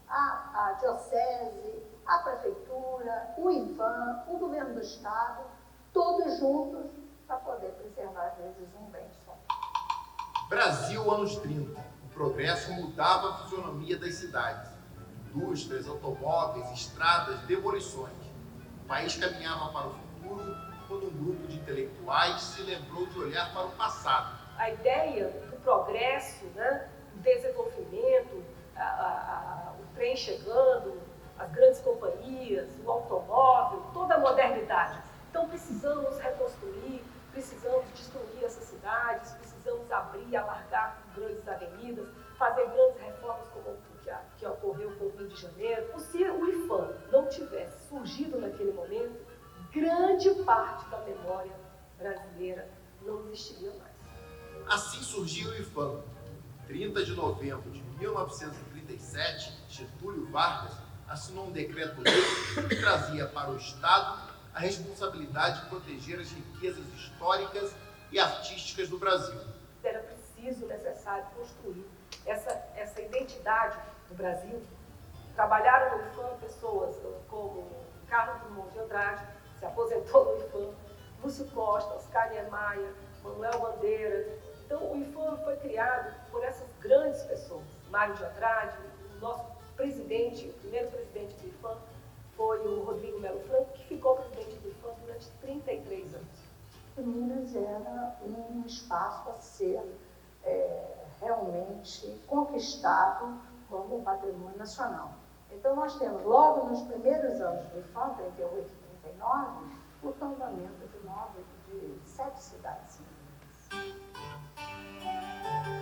a diocese, a prefeitura, o IPHAN, o governo do Estado, todos juntos para poder preservar, às vezes, um bem só. Brasil, anos 30. O progresso mudava a fisionomia das cidades. Indústrias, automóveis, estradas, demolições. O país caminhava para o futuro quando um grupo de intelectuais se lembrou de olhar para o passado. A ideia do progresso, do desenvolvimento, o trem chegando, as grandes companhias, o automóvel, toda a modernidade. Então precisamos reconstruir, precisamos destruir essas cidades, precisamos abrir, alargar grandes avenidas, fazer grandes reformas como que ocorreu com o Rio de Janeiro. Se o IPHAN não tivesse surgido naquele momento, grande parte da memória brasileira não existiria mais. Assim surgiu o IPHAN. 30 de novembro de 1937, Getúlio Vargas assinou um decreto-lei que trazia para o Estado a responsabilidade de proteger as riquezas históricas e artísticas do Brasil. Era preciso, necessário construir essa identidade do Brasil. Trabalharam no IPHAN pessoas como Carlos Drummond de Andrade, se aposentou no IPHAN, Lúcio Costa, Oscar Niemeyer, Manuel Bandeira. Então, o IPHAN foi criado por essas grandes pessoas. Mário de Andrade, o nosso presidente, o primeiro presidente do IPHAN, foi o Rodrigo Melo Franco, que ficou presidente do IPHAN durante 33 anos. Minas era um espaço a ser realmente conquistado como patrimônio nacional. Então, nós temos, logo nos primeiros anos do IFAM, 38 e 39, o tombamento de 7 cidades.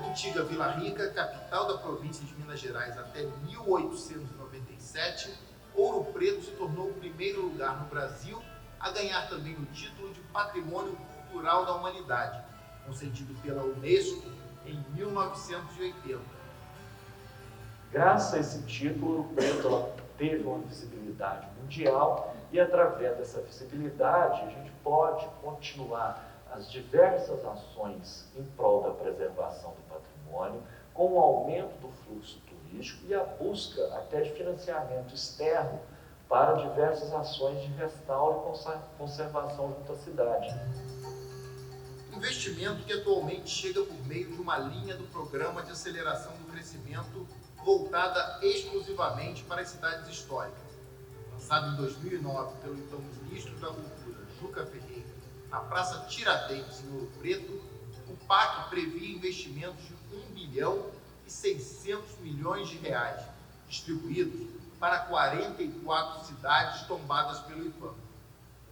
Antiga Vila Rica, capital da província de Minas Gerais até 1897, Ouro Preto se tornou o primeiro lugar no Brasil a ganhar também o título de Patrimônio Cultural da Humanidade, concedido pela Unesco em 1980. Graças a esse título, Ouro Preto ela teve uma visibilidade mundial e, através dessa visibilidade, a gente pode continuar as diversas ações em prol da preservação do patrimônio, com o aumento do fluxo turístico e a busca até de financiamento externo para diversas ações de restauro e conservação junto à cidade. Investimento que atualmente chega por meio de uma linha do Programa de Aceleração do Crescimento voltada exclusivamente para as cidades históricas. Lançado em 2009 pelo então Ministro da Cultura, Juca Ferreira, na Praça Tiradentes, em Ouro Preto, o PAC previa investimentos de 1 bilhão e 600 milhões de reais, distribuídos para 44 cidades tombadas pelo IFAM.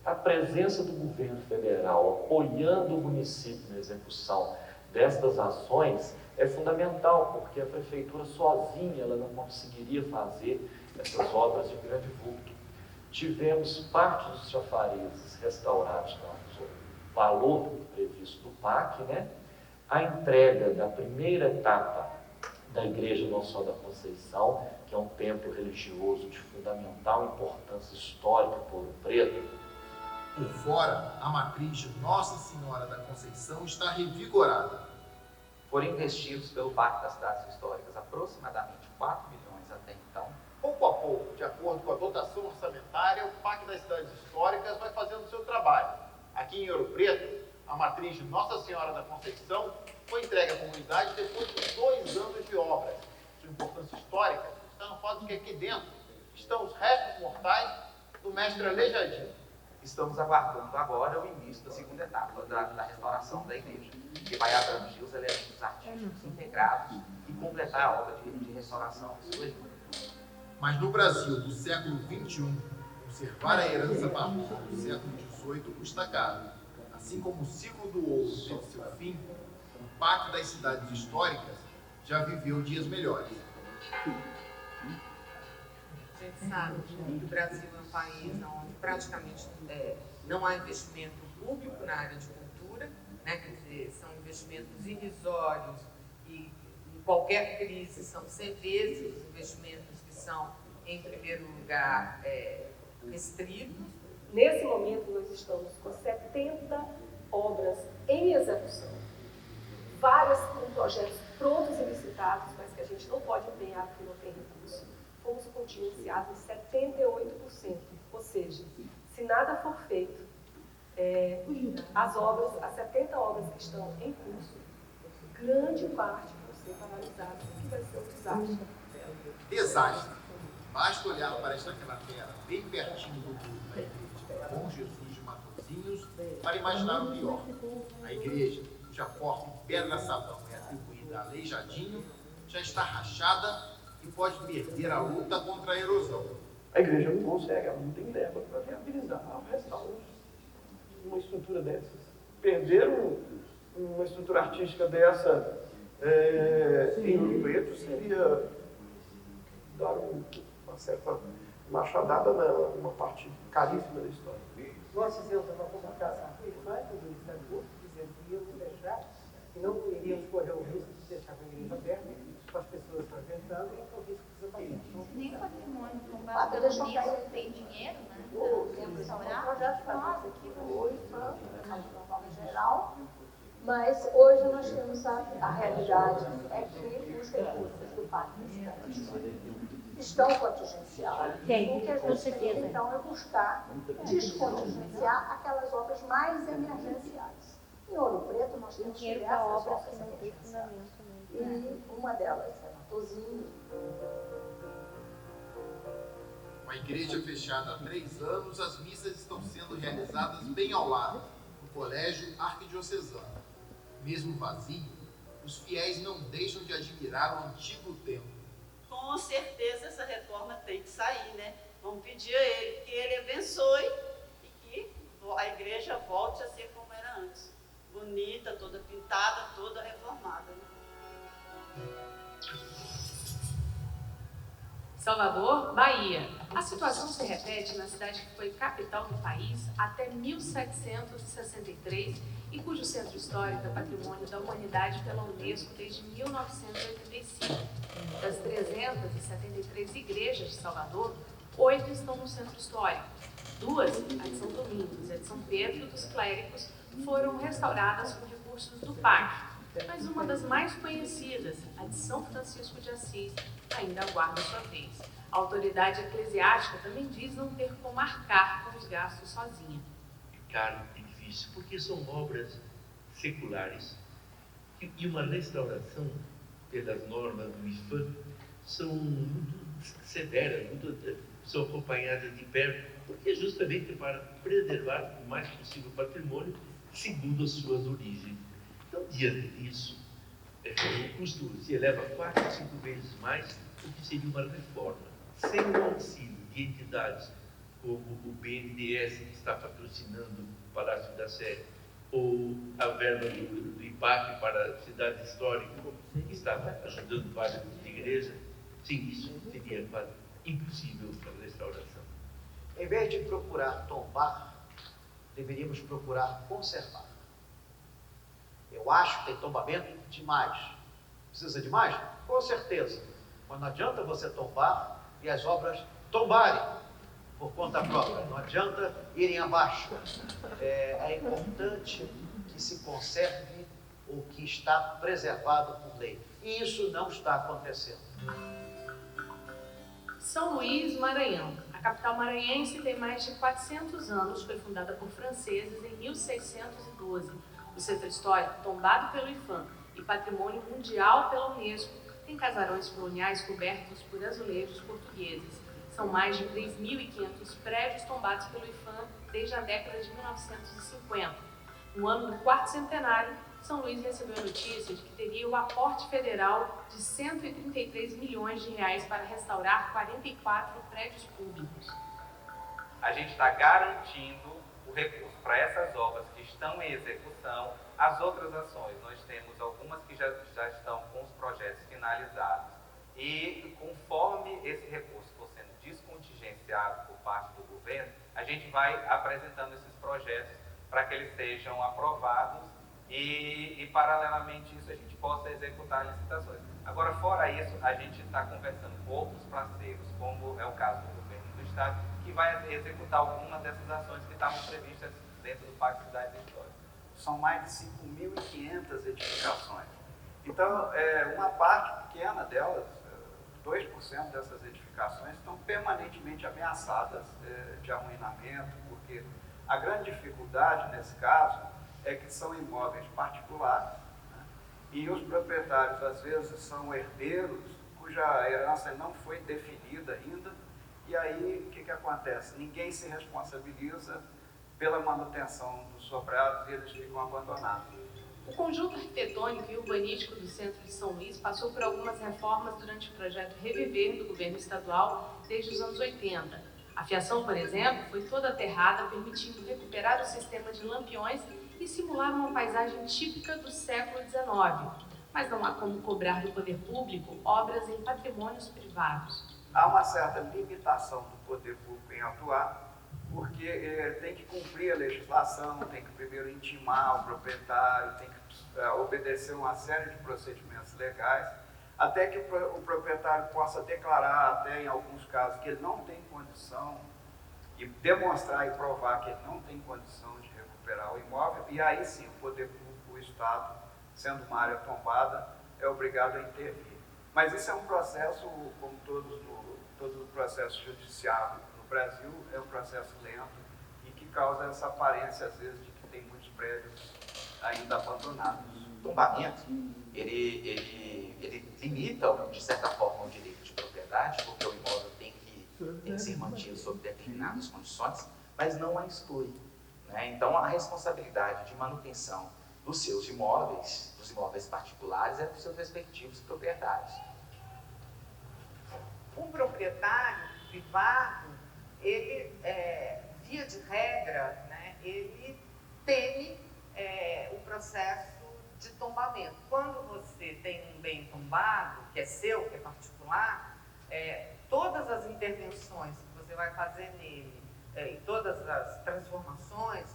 A presença do governo federal apoiando o município na execução destas ações é fundamental, porque a prefeitura sozinha ela não conseguiria fazer essas obras de grande vulto. Tivemos parte dos chafarizes restaurados no valor previsto do PAC, né? A entrega da primeira etapa da Igreja Nossa Senhora da Conceição, que é um templo religioso de fundamental importância histórica para Ouro Preto. Por fora, a matriz de Nossa Senhora da Conceição está revigorada. Foram investidos pelo PAC das Cidades Históricas aproximadamente 4 milhões até então. Pouco a pouco, de acordo com a dotação orçamentária, o PAC das Cidades Históricas vai fazendo o seu trabalho. Aqui em Ouro Preto, a matriz de Nossa Senhora da Conceição foi entregue à comunidade depois de 2 anos de obras. Sua importância histórica está no fato de que aqui dentro estão os restos mortais do mestre Aleijadinho. Estamos aguardando agora o início da segunda etapa da restauração da igreja, que vai abranger os elementos artísticos integrados e completar a obra de restauração histórica. Mas no Brasil do século XXI, conservar a herança barroca do século XVIII custa caro. Assim como o ciclo do ouro teve seu fim, o PAC das Cidades Históricas já viveu dias melhores. A gente sabe que o Brasil é um país onde praticamente não há investimento público na área de cultura, né? Quer dizer, são investimentos irrisórios e em qualquer crise são 100 vezes os investimentos que são, em primeiro lugar, restritos. Nesse momento, nós estamos com 70 obras em execução, várias com projetos prontos e licitados, mas que a gente não pode empenhar porque não tem recurso. Fomos contingenciados em 78%, ou seja, se nada for feito, as 70 obras que estão em curso, grande parte vão ser paralisadas, o que vai ser um desastre. Desastre. Basta olhar para esta cratera bem pertinho do grupo da igreja Bom Jesus de Matosinhos para imaginar o pior. A igreja, cuja porta em pedra-sabão é atribuída a Aleijadinho, já está rachada e pode perder a luta contra a erosão. A igreja não consegue, ela não tem verba para viabilizar o restauro de uma estrutura dessas. Perder uma estrutura artística dessa em Ouro Preto seria dar uma certa machadada numa parte caríssima da história. Nós fizemos uma comunicação com o IFAM, com o Ministério Público, dizendo que íamos fechar e não iríamos correr o risco de deixar a igreja aberta, com as pessoas frequentando e com o risco de desaparecimento. Nem o patrimônio tombado pelo ministro tem dinheiro, né? Temos um projeto para nós aqui no IFAM, de geral, mas hoje nós temos a realidade é que os recursos do PAC estão contingenciados. O que a gente tem, então, é buscar descontingenciar aquelas obras mais emergenciais. Em Ouro Preto, nós temos diversas obras que não têm fundamento. E uma delas é Matosinhos. Com a igreja fechada há 3 anos, as missas estão sendo realizadas bem ao lado, no Colégio Arquidiocesano. Mesmo vazio, os fiéis não deixam de admirar o antigo templo. Com certeza essa reforma tem que sair, né? Vamos pedir a ele que ele abençoe e que a igreja volte a ser como era antes. Bonita, toda pintada, toda reformada, né? Salvador, Bahia. A situação se repete na cidade que foi capital do país até 1763 e cujo centro histórico é patrimônio da humanidade pela Unesco desde 1985. Das 373 igrejas de Salvador, 8 estão no centro histórico. 2, a de São Domingos e a de São Pedro dos Clérigos, foram restauradas com recursos do PAC. Mas uma das mais conhecidas, a de São Francisco de Assis, ainda aguarda sua vez. A autoridade eclesiástica também diz não ter como arcar com os gastos sozinha. Caro e difícil, porque são obras seculares e uma restauração pelas normas do IFAM são muito severas, são acompanhadas de perto, porque justamente para preservar o mais possível o patrimônio segundo as suas origens. Então, diante disso, o custo se eleva 4 a 5 vezes mais do que seria uma reforma. Sem o auxílio de entidades como o BNDES, que está patrocinando o Palácio da Sé, ou a verba do IPAC para a cidade histórica, que está ajudando várias igrejas, sim, isso seria quase impossível para a restauração. Em vez de procurar tombar, deveríamos procurar conservar. Eu acho que tem tombamento demais. Precisa de mais? Com certeza. Mas não adianta você tombar e as obras tombarem por conta própria. Não adianta irem abaixo. É importante que se conserve o que está preservado por lei. E isso não está acontecendo. São Luís, Maranhão. A capital maranhense tem mais de 400 anos, foi fundada por franceses em 1612. O centro histórico, tombado pelo IFAM e patrimônio mundial pela Unesco, tem casarões coloniais cobertos por azulejos portugueses. São mais de 3.500 prédios tombados pelo IFAM desde a década de 1950. No ano do 4º centenário, São Luís recebeu a notícia de que teria o aporte federal de 133 milhões de reais para restaurar 44 prédios públicos. A gente está garantindo o recurso para essas obras que estão em execução. As outras ações, nós temos algumas que já estão com os projetos finalizados e conforme esse recurso for sendo descontingenciado por parte do governo, a gente vai apresentando esses projetos para que eles sejam aprovados e paralelamente isso, a gente possa executar licitações. Agora, fora isso, a gente está conversando com outros parceiros, como é o caso do governo do Estado, que vai executar algumas dessas ações que estavam previstas dentro do Pacto Cidades Históricas. São mais de 5.500 edificações. Então, uma parte pequena delas, 2% dessas edificações, estão permanentemente ameaçadas de arruinamento, porque a grande dificuldade nesse caso é que são imóveis particulares, né? E os proprietários, às vezes, são herdeiros cuja herança não foi definida ainda, e aí o que acontece? Ninguém se responsabiliza pela manutenção dos sobrados e eles ficam abandonados. O conjunto arquitetônico e urbanístico do centro de São Luís passou por algumas reformas durante o projeto Reviver do governo estadual desde os anos 80. A fiação, por exemplo, foi toda aterrada, permitindo recuperar o sistema de lampiões e simular uma paisagem típica do século XIX. Mas não há como cobrar do poder público obras em patrimônios privados. Há uma certa limitação do poder público em atuar, porque tem que cumprir a legislação, tem que primeiro intimar o proprietário, tem que obedecer uma série de procedimentos legais, até que o proprietário possa declarar, até em alguns casos, que ele não tem condição, e demonstrar e provar que ele não tem condição de recuperar o imóvel, e aí sim o poder público, o Estado, sendo uma área tombada, é obrigado a intervir. Mas isso é um processo, como todo o processo judiciário no Brasil, é um processo lento e que causa essa aparência, às vezes, de que tem muitos prédios ainda abandonados. O tombamento, ele limita, de certa forma, o direito de propriedade, porque o imóvel tem que ser mantido sob determinadas condições, mas não a exclui, né? Então, a responsabilidade de manutenção dos seus imóveis, dos imóveis particulares, é dos seus respectivos proprietários. Um proprietário privado, ele, via de regra, né, ele teme o processo de tombamento. Quando você tem um bem tombado, que é seu, que é particular, todas as intervenções que você vai fazer nele e todas as transformações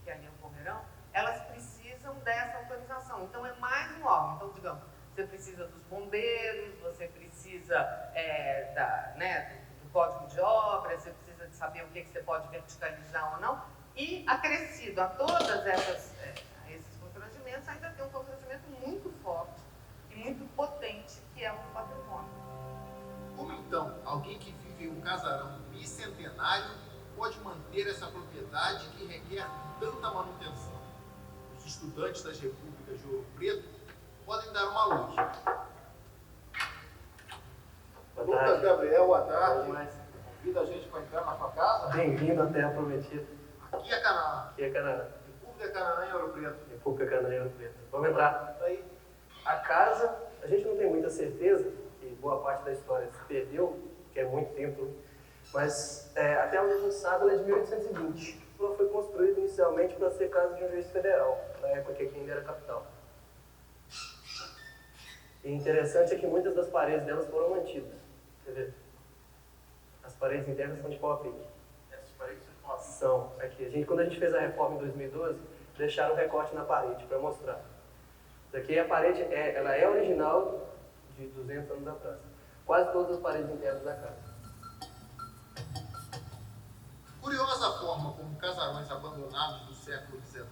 que ali ocorrerão, elas precisam dessa autorização. Então, é mais um órgão. Então, digamos, você precisa dos bombeiros, você precisa do código de obras, você precisa de saber o que você pode verticalizar ou não. E, acrescido a todas esses constrangimentos, ainda tem um constrangimento muito forte e muito potente, que é o patrimônio. Como então alguém que vive em um casarão bicentenário pode manter essa propriedade que requer tanta manutenção? Os estudantes das repúblicas de Ouro Preto podem dar uma luz. Lucas Gabriel, boa tarde. Convida a gente para entrar na sua casa. Bem-vindo à Terra Prometida. Aqui é Canaã. Aqui é Canaã. República Canaã em Ouro Preto. República Canaã em Ouro Preto. Vamos entrar. Aí, a casa, a gente não tem muita certeza, que boa parte da história se perdeu, que é muito tempo, mas até onde a gente sabe, ela é de 1820. Ela foi construída inicialmente para ser casa de um juiz federal, na época que aqui ainda era capital. E interessante é que muitas das paredes delas foram mantidas. Quer ver? As paredes internas são de pau a pique. Essas paredes são de pau a pique? São. Aqui. Quando a gente fez a reforma em 2012, deixaram um recorte na parede para mostrar. Daqui a parede, ela é original de 200 anos atrás. Quase todas as paredes internas da casa. Curiosa a forma como casarões abandonados do século XIX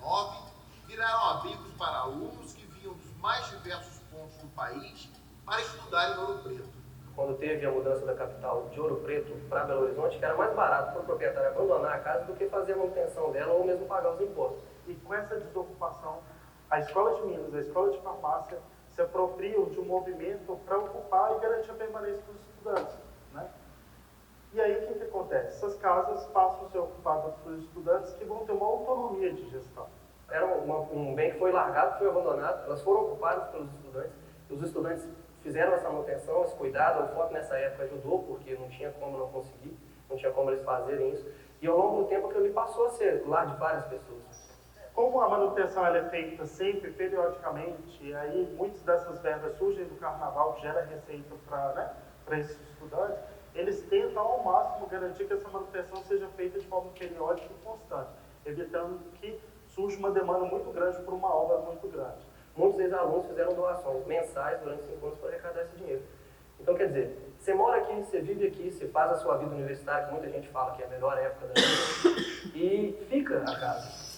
viraram abrigos para alunos que vinham dos mais diversos pontos do país para estudar em Ouro Preto. Quando teve a mudança da capital de Ouro Preto para Belo Horizonte, que era mais barato para o proprietário abandonar a casa do que fazer a manutenção dela ou mesmo pagar os impostos. E com essa desocupação, a Escola de Minas, a Escola de Farmácia se apropriam de um movimento para ocupar e garantir a permanência dos estudantes, né? E aí, o que acontece? Essas casas passam a ser ocupadas por estudantes que vão ter uma autonomia de gestão. Era um bem que foi largado, foi abandonado, elas foram ocupadas pelos estudantes, e os estudantes fizeram essa manutenção, esse cuidado. O FOP nessa época ajudou, porque não tinha como não conseguir, não tinha como eles fazerem isso, e ao longo do tempo aquilo ali passou a ser lar de várias pessoas. Como a manutenção ela é feita sempre, periodicamente, e aí muitas dessas verbas surgem do carnaval, que gera receita para esses estudantes, eles tentam ao máximo garantir que essa manutenção seja feita de forma periódica e constante, evitando que surja uma demanda muito grande por uma obra muito grande. Muitos ex-alunos fizeram doações mensais durante 5 anos para arrecadar esse dinheiro. Então, quer dizer, você mora aqui, você vive aqui, você faz a sua vida universitária, que muita gente fala que é a melhor época da vida, e fica a casa.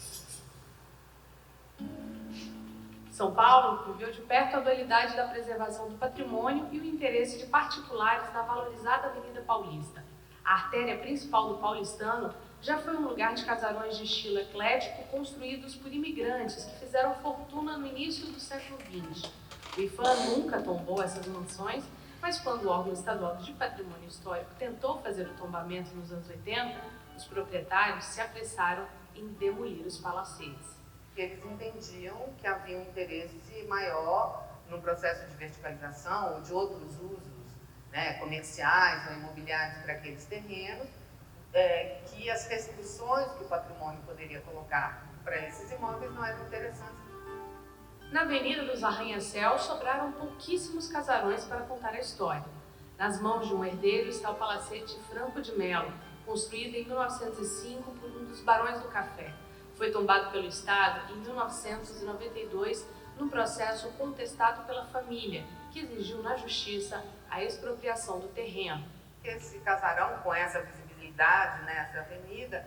São Paulo viveu de perto a dualidade da preservação do patrimônio e o interesse de particulares na valorizada Avenida Paulista. A artéria principal do paulistano já foi um lugar de casarões de estilo eclético construídos por imigrantes que fizeram fortuna no início do século XX. O IFAM nunca tombou essas mansões, mas quando o órgão estadual de patrimônio histórico tentou fazer o tombamento nos anos 80, os proprietários se apressaram em demolir os palacetes. Eles entendiam que havia um interesse maior no processo de verticalização ou de outros usos, né, comerciais ou imobiliários para aqueles terrenos, que as restrições que o patrimônio poderia colocar para esses imóveis não eram interessantes. Na Avenida dos Arranha-Céus sobraram pouquíssimos casarões para contar a história. Nas mãos de um herdeiro está o Palacete Franco de Melo, construído em 1905 por um dos barões do Café. Foi tombado pelo Estado em 1992, num processo contestado pela família, que exigiu na Justiça a expropriação do terreno. Esse casarão, com essa visibilidade nessa avenida,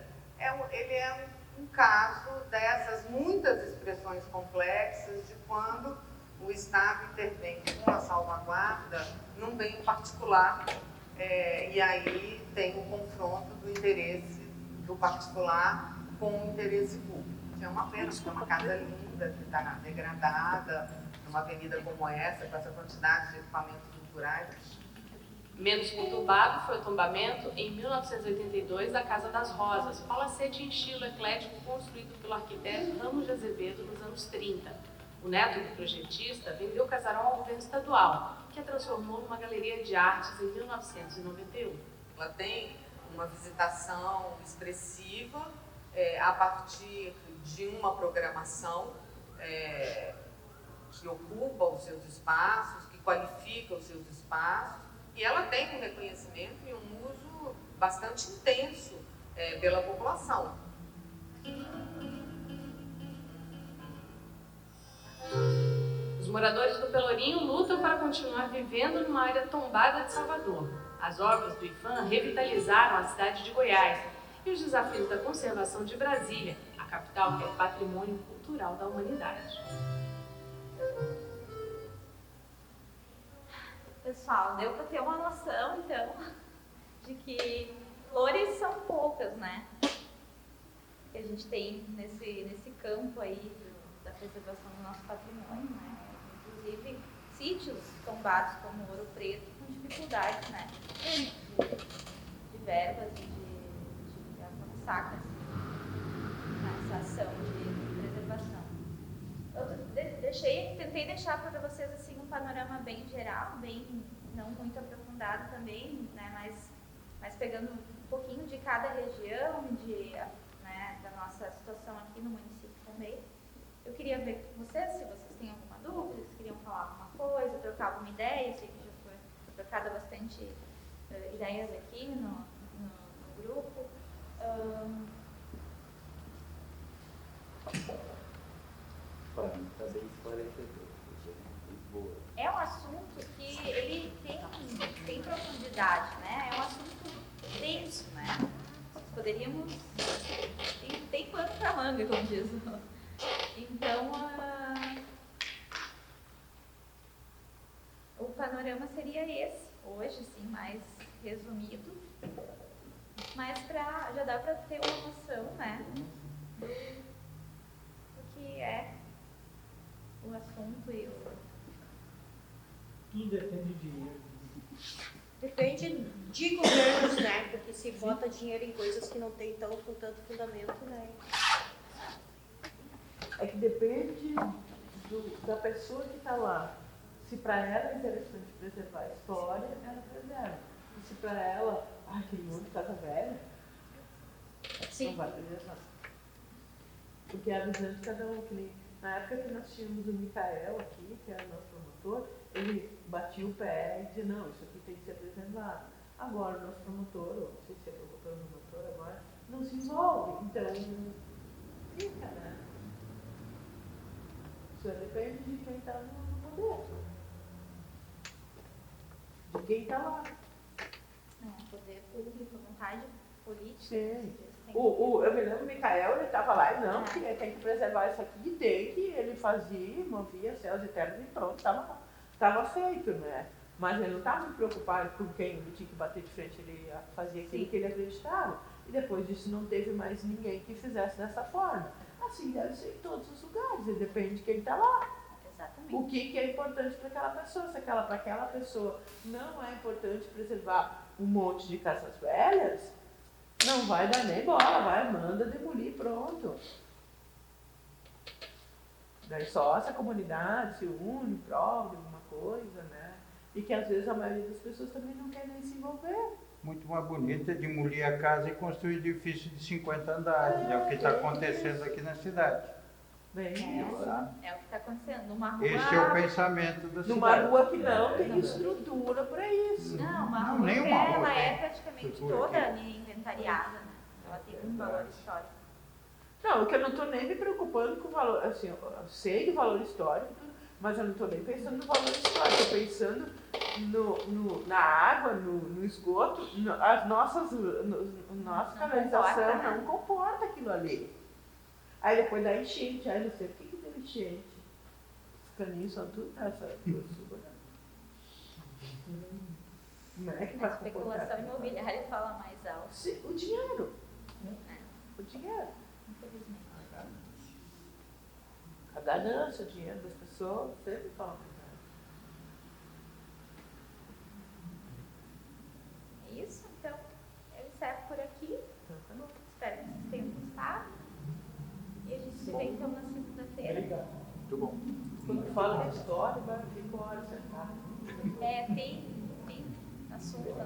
ele é um caso dessas muitas expressões complexas de quando o Estado intervém com a salvaguarda num bem particular, e aí tem o confronto do interesse do particular com o interesse público. É uma pena, porque é uma casa linda, que está degradada, numa avenida como essa, com essa quantidade de equipamentos culturais. Menos conturbado foi o tombamento, em 1982, da Casa das Rosas, palacete em estilo eclético construído pelo arquiteto Ramos de Azevedo nos anos 30. O neto do projetista vendeu o casarão ao governo estadual, que a transformou numa galeria de artes em 1991. Ela tem uma visitação expressiva a partir de uma programação que ocupa os seus espaços, que qualifica os seus espaços, e ela tem um reconhecimento e um uso bastante intenso pela população. Os moradores do Pelourinho lutam para continuar vivendo numa área tombada de Salvador. As obras do IPHAN revitalizaram a cidade de Goiás e os desafios da conservação de Brasília, a capital que é patrimônio cultural da humanidade. Pessoal, deu para ter uma noção, então, de que flores são poucas, né? Que a gente tem nesse campo aí da preservação do nosso patrimônio, né? Inclusive, sítios tombados como Ouro Preto com dificuldades, né? De verbas e de avançar nessa ação de preservação. Eu tentei deixar para vocês assim um panorama bem geral, bem não muito aprofundado também, né? Mas pegando um pouquinho de cada região, né, da nossa situação aqui no município também. Eu queria ver com vocês, se vocês têm alguma dúvida, se queriam falar alguma coisa, trocar alguma ideia. Eu sei que já foi trocada bastante ideias aqui no grupo. Para mim está bem esclarecedor, muito boa. É um assunto que ele tem profundidade, né? É um assunto denso, né? Poderíamos... Tem pano para manga, como diz. Então, o panorama seria esse, hoje, sim, mais resumido, mas já dá para ter uma noção, né, do que é o assunto e Tudo depende de dinheiro. Depende de governos, né? Porque se bota dinheiro em coisas que não tem com tanto fundamento, né? É que depende da pessoa que está lá. Se para ela é interessante preservar a história, ela preserva. E se para ela, aquele monte de casa velha, sim, não vai preservar. Porque é a visão de cada um. Que nem, na época que nós tínhamos o Micael aqui, que era o nosso promotor, ele batia o pé e dizia, não, isso aqui tem que ser preservado. Agora o nosso promotor, ou não sei se é promotor ou promotor agora, não se envolve. Então, fica, né? Isso depende de quem está no poder. De quem está lá. Poder público, vontade política. Sim. Eu me lembro do Micael, ele estava lá e não, que tem que preservar isso aqui, tem que ele fazia, movia céus e terras e pronto, estava feito, né? Mas ele não estava muito preocupado com quem ele tinha que bater de frente, ele fazia aquilo que ele acreditava. E depois disso não teve mais ninguém que fizesse dessa forma. Assim deve ser em todos os lugares, e depende de quem está lá. Exatamente. O que é importante para aquela pessoa. Se para aquela pessoa não é importante preservar um monte de casas velhas, não vai dar nem bola, manda demolir, pronto. Daí só essa comunidade se une em prol de alguma coisa, né? E que às vezes a maioria das pessoas também não quer nem se envolver. Muito mais bonita demolir a casa e construir edifício de 50 andares. É o que está acontecendo aqui na cidade. É o que está acontecendo. Numa rua, esse é o pensamento da cidade. Numa rua que não tem estrutura para isso. Não, uma rua que ela é praticamente toda inventariada, né? Ela tem um valor histórico. Não, o que eu não estou nem me preocupando com o valor, assim, eu sei do valor histórico, mas eu não estou nem pensando no valor histórico, estou pensando na água, no esgoto, nossa canalização não comporta aquilo ali. Aí depois da enchente, aí não sei o que deu enchente. Os caninhos são tudo nessa suba. Não é que vai a especulação imobiliária fala mais alto. Sim, o dinheiro. O dinheiro. Infelizmente. A ganância, o dinheiro das pessoas, sempre fala mais alto. É isso? Então, eu encerro por aqui. Então, tá bom. Espero que vocês tenham gostado. E a gente se vê então na segunda-feira. Obrigado. Muito bom. Quando fala de história, vai ficar horas sentado. Tem assunto, né?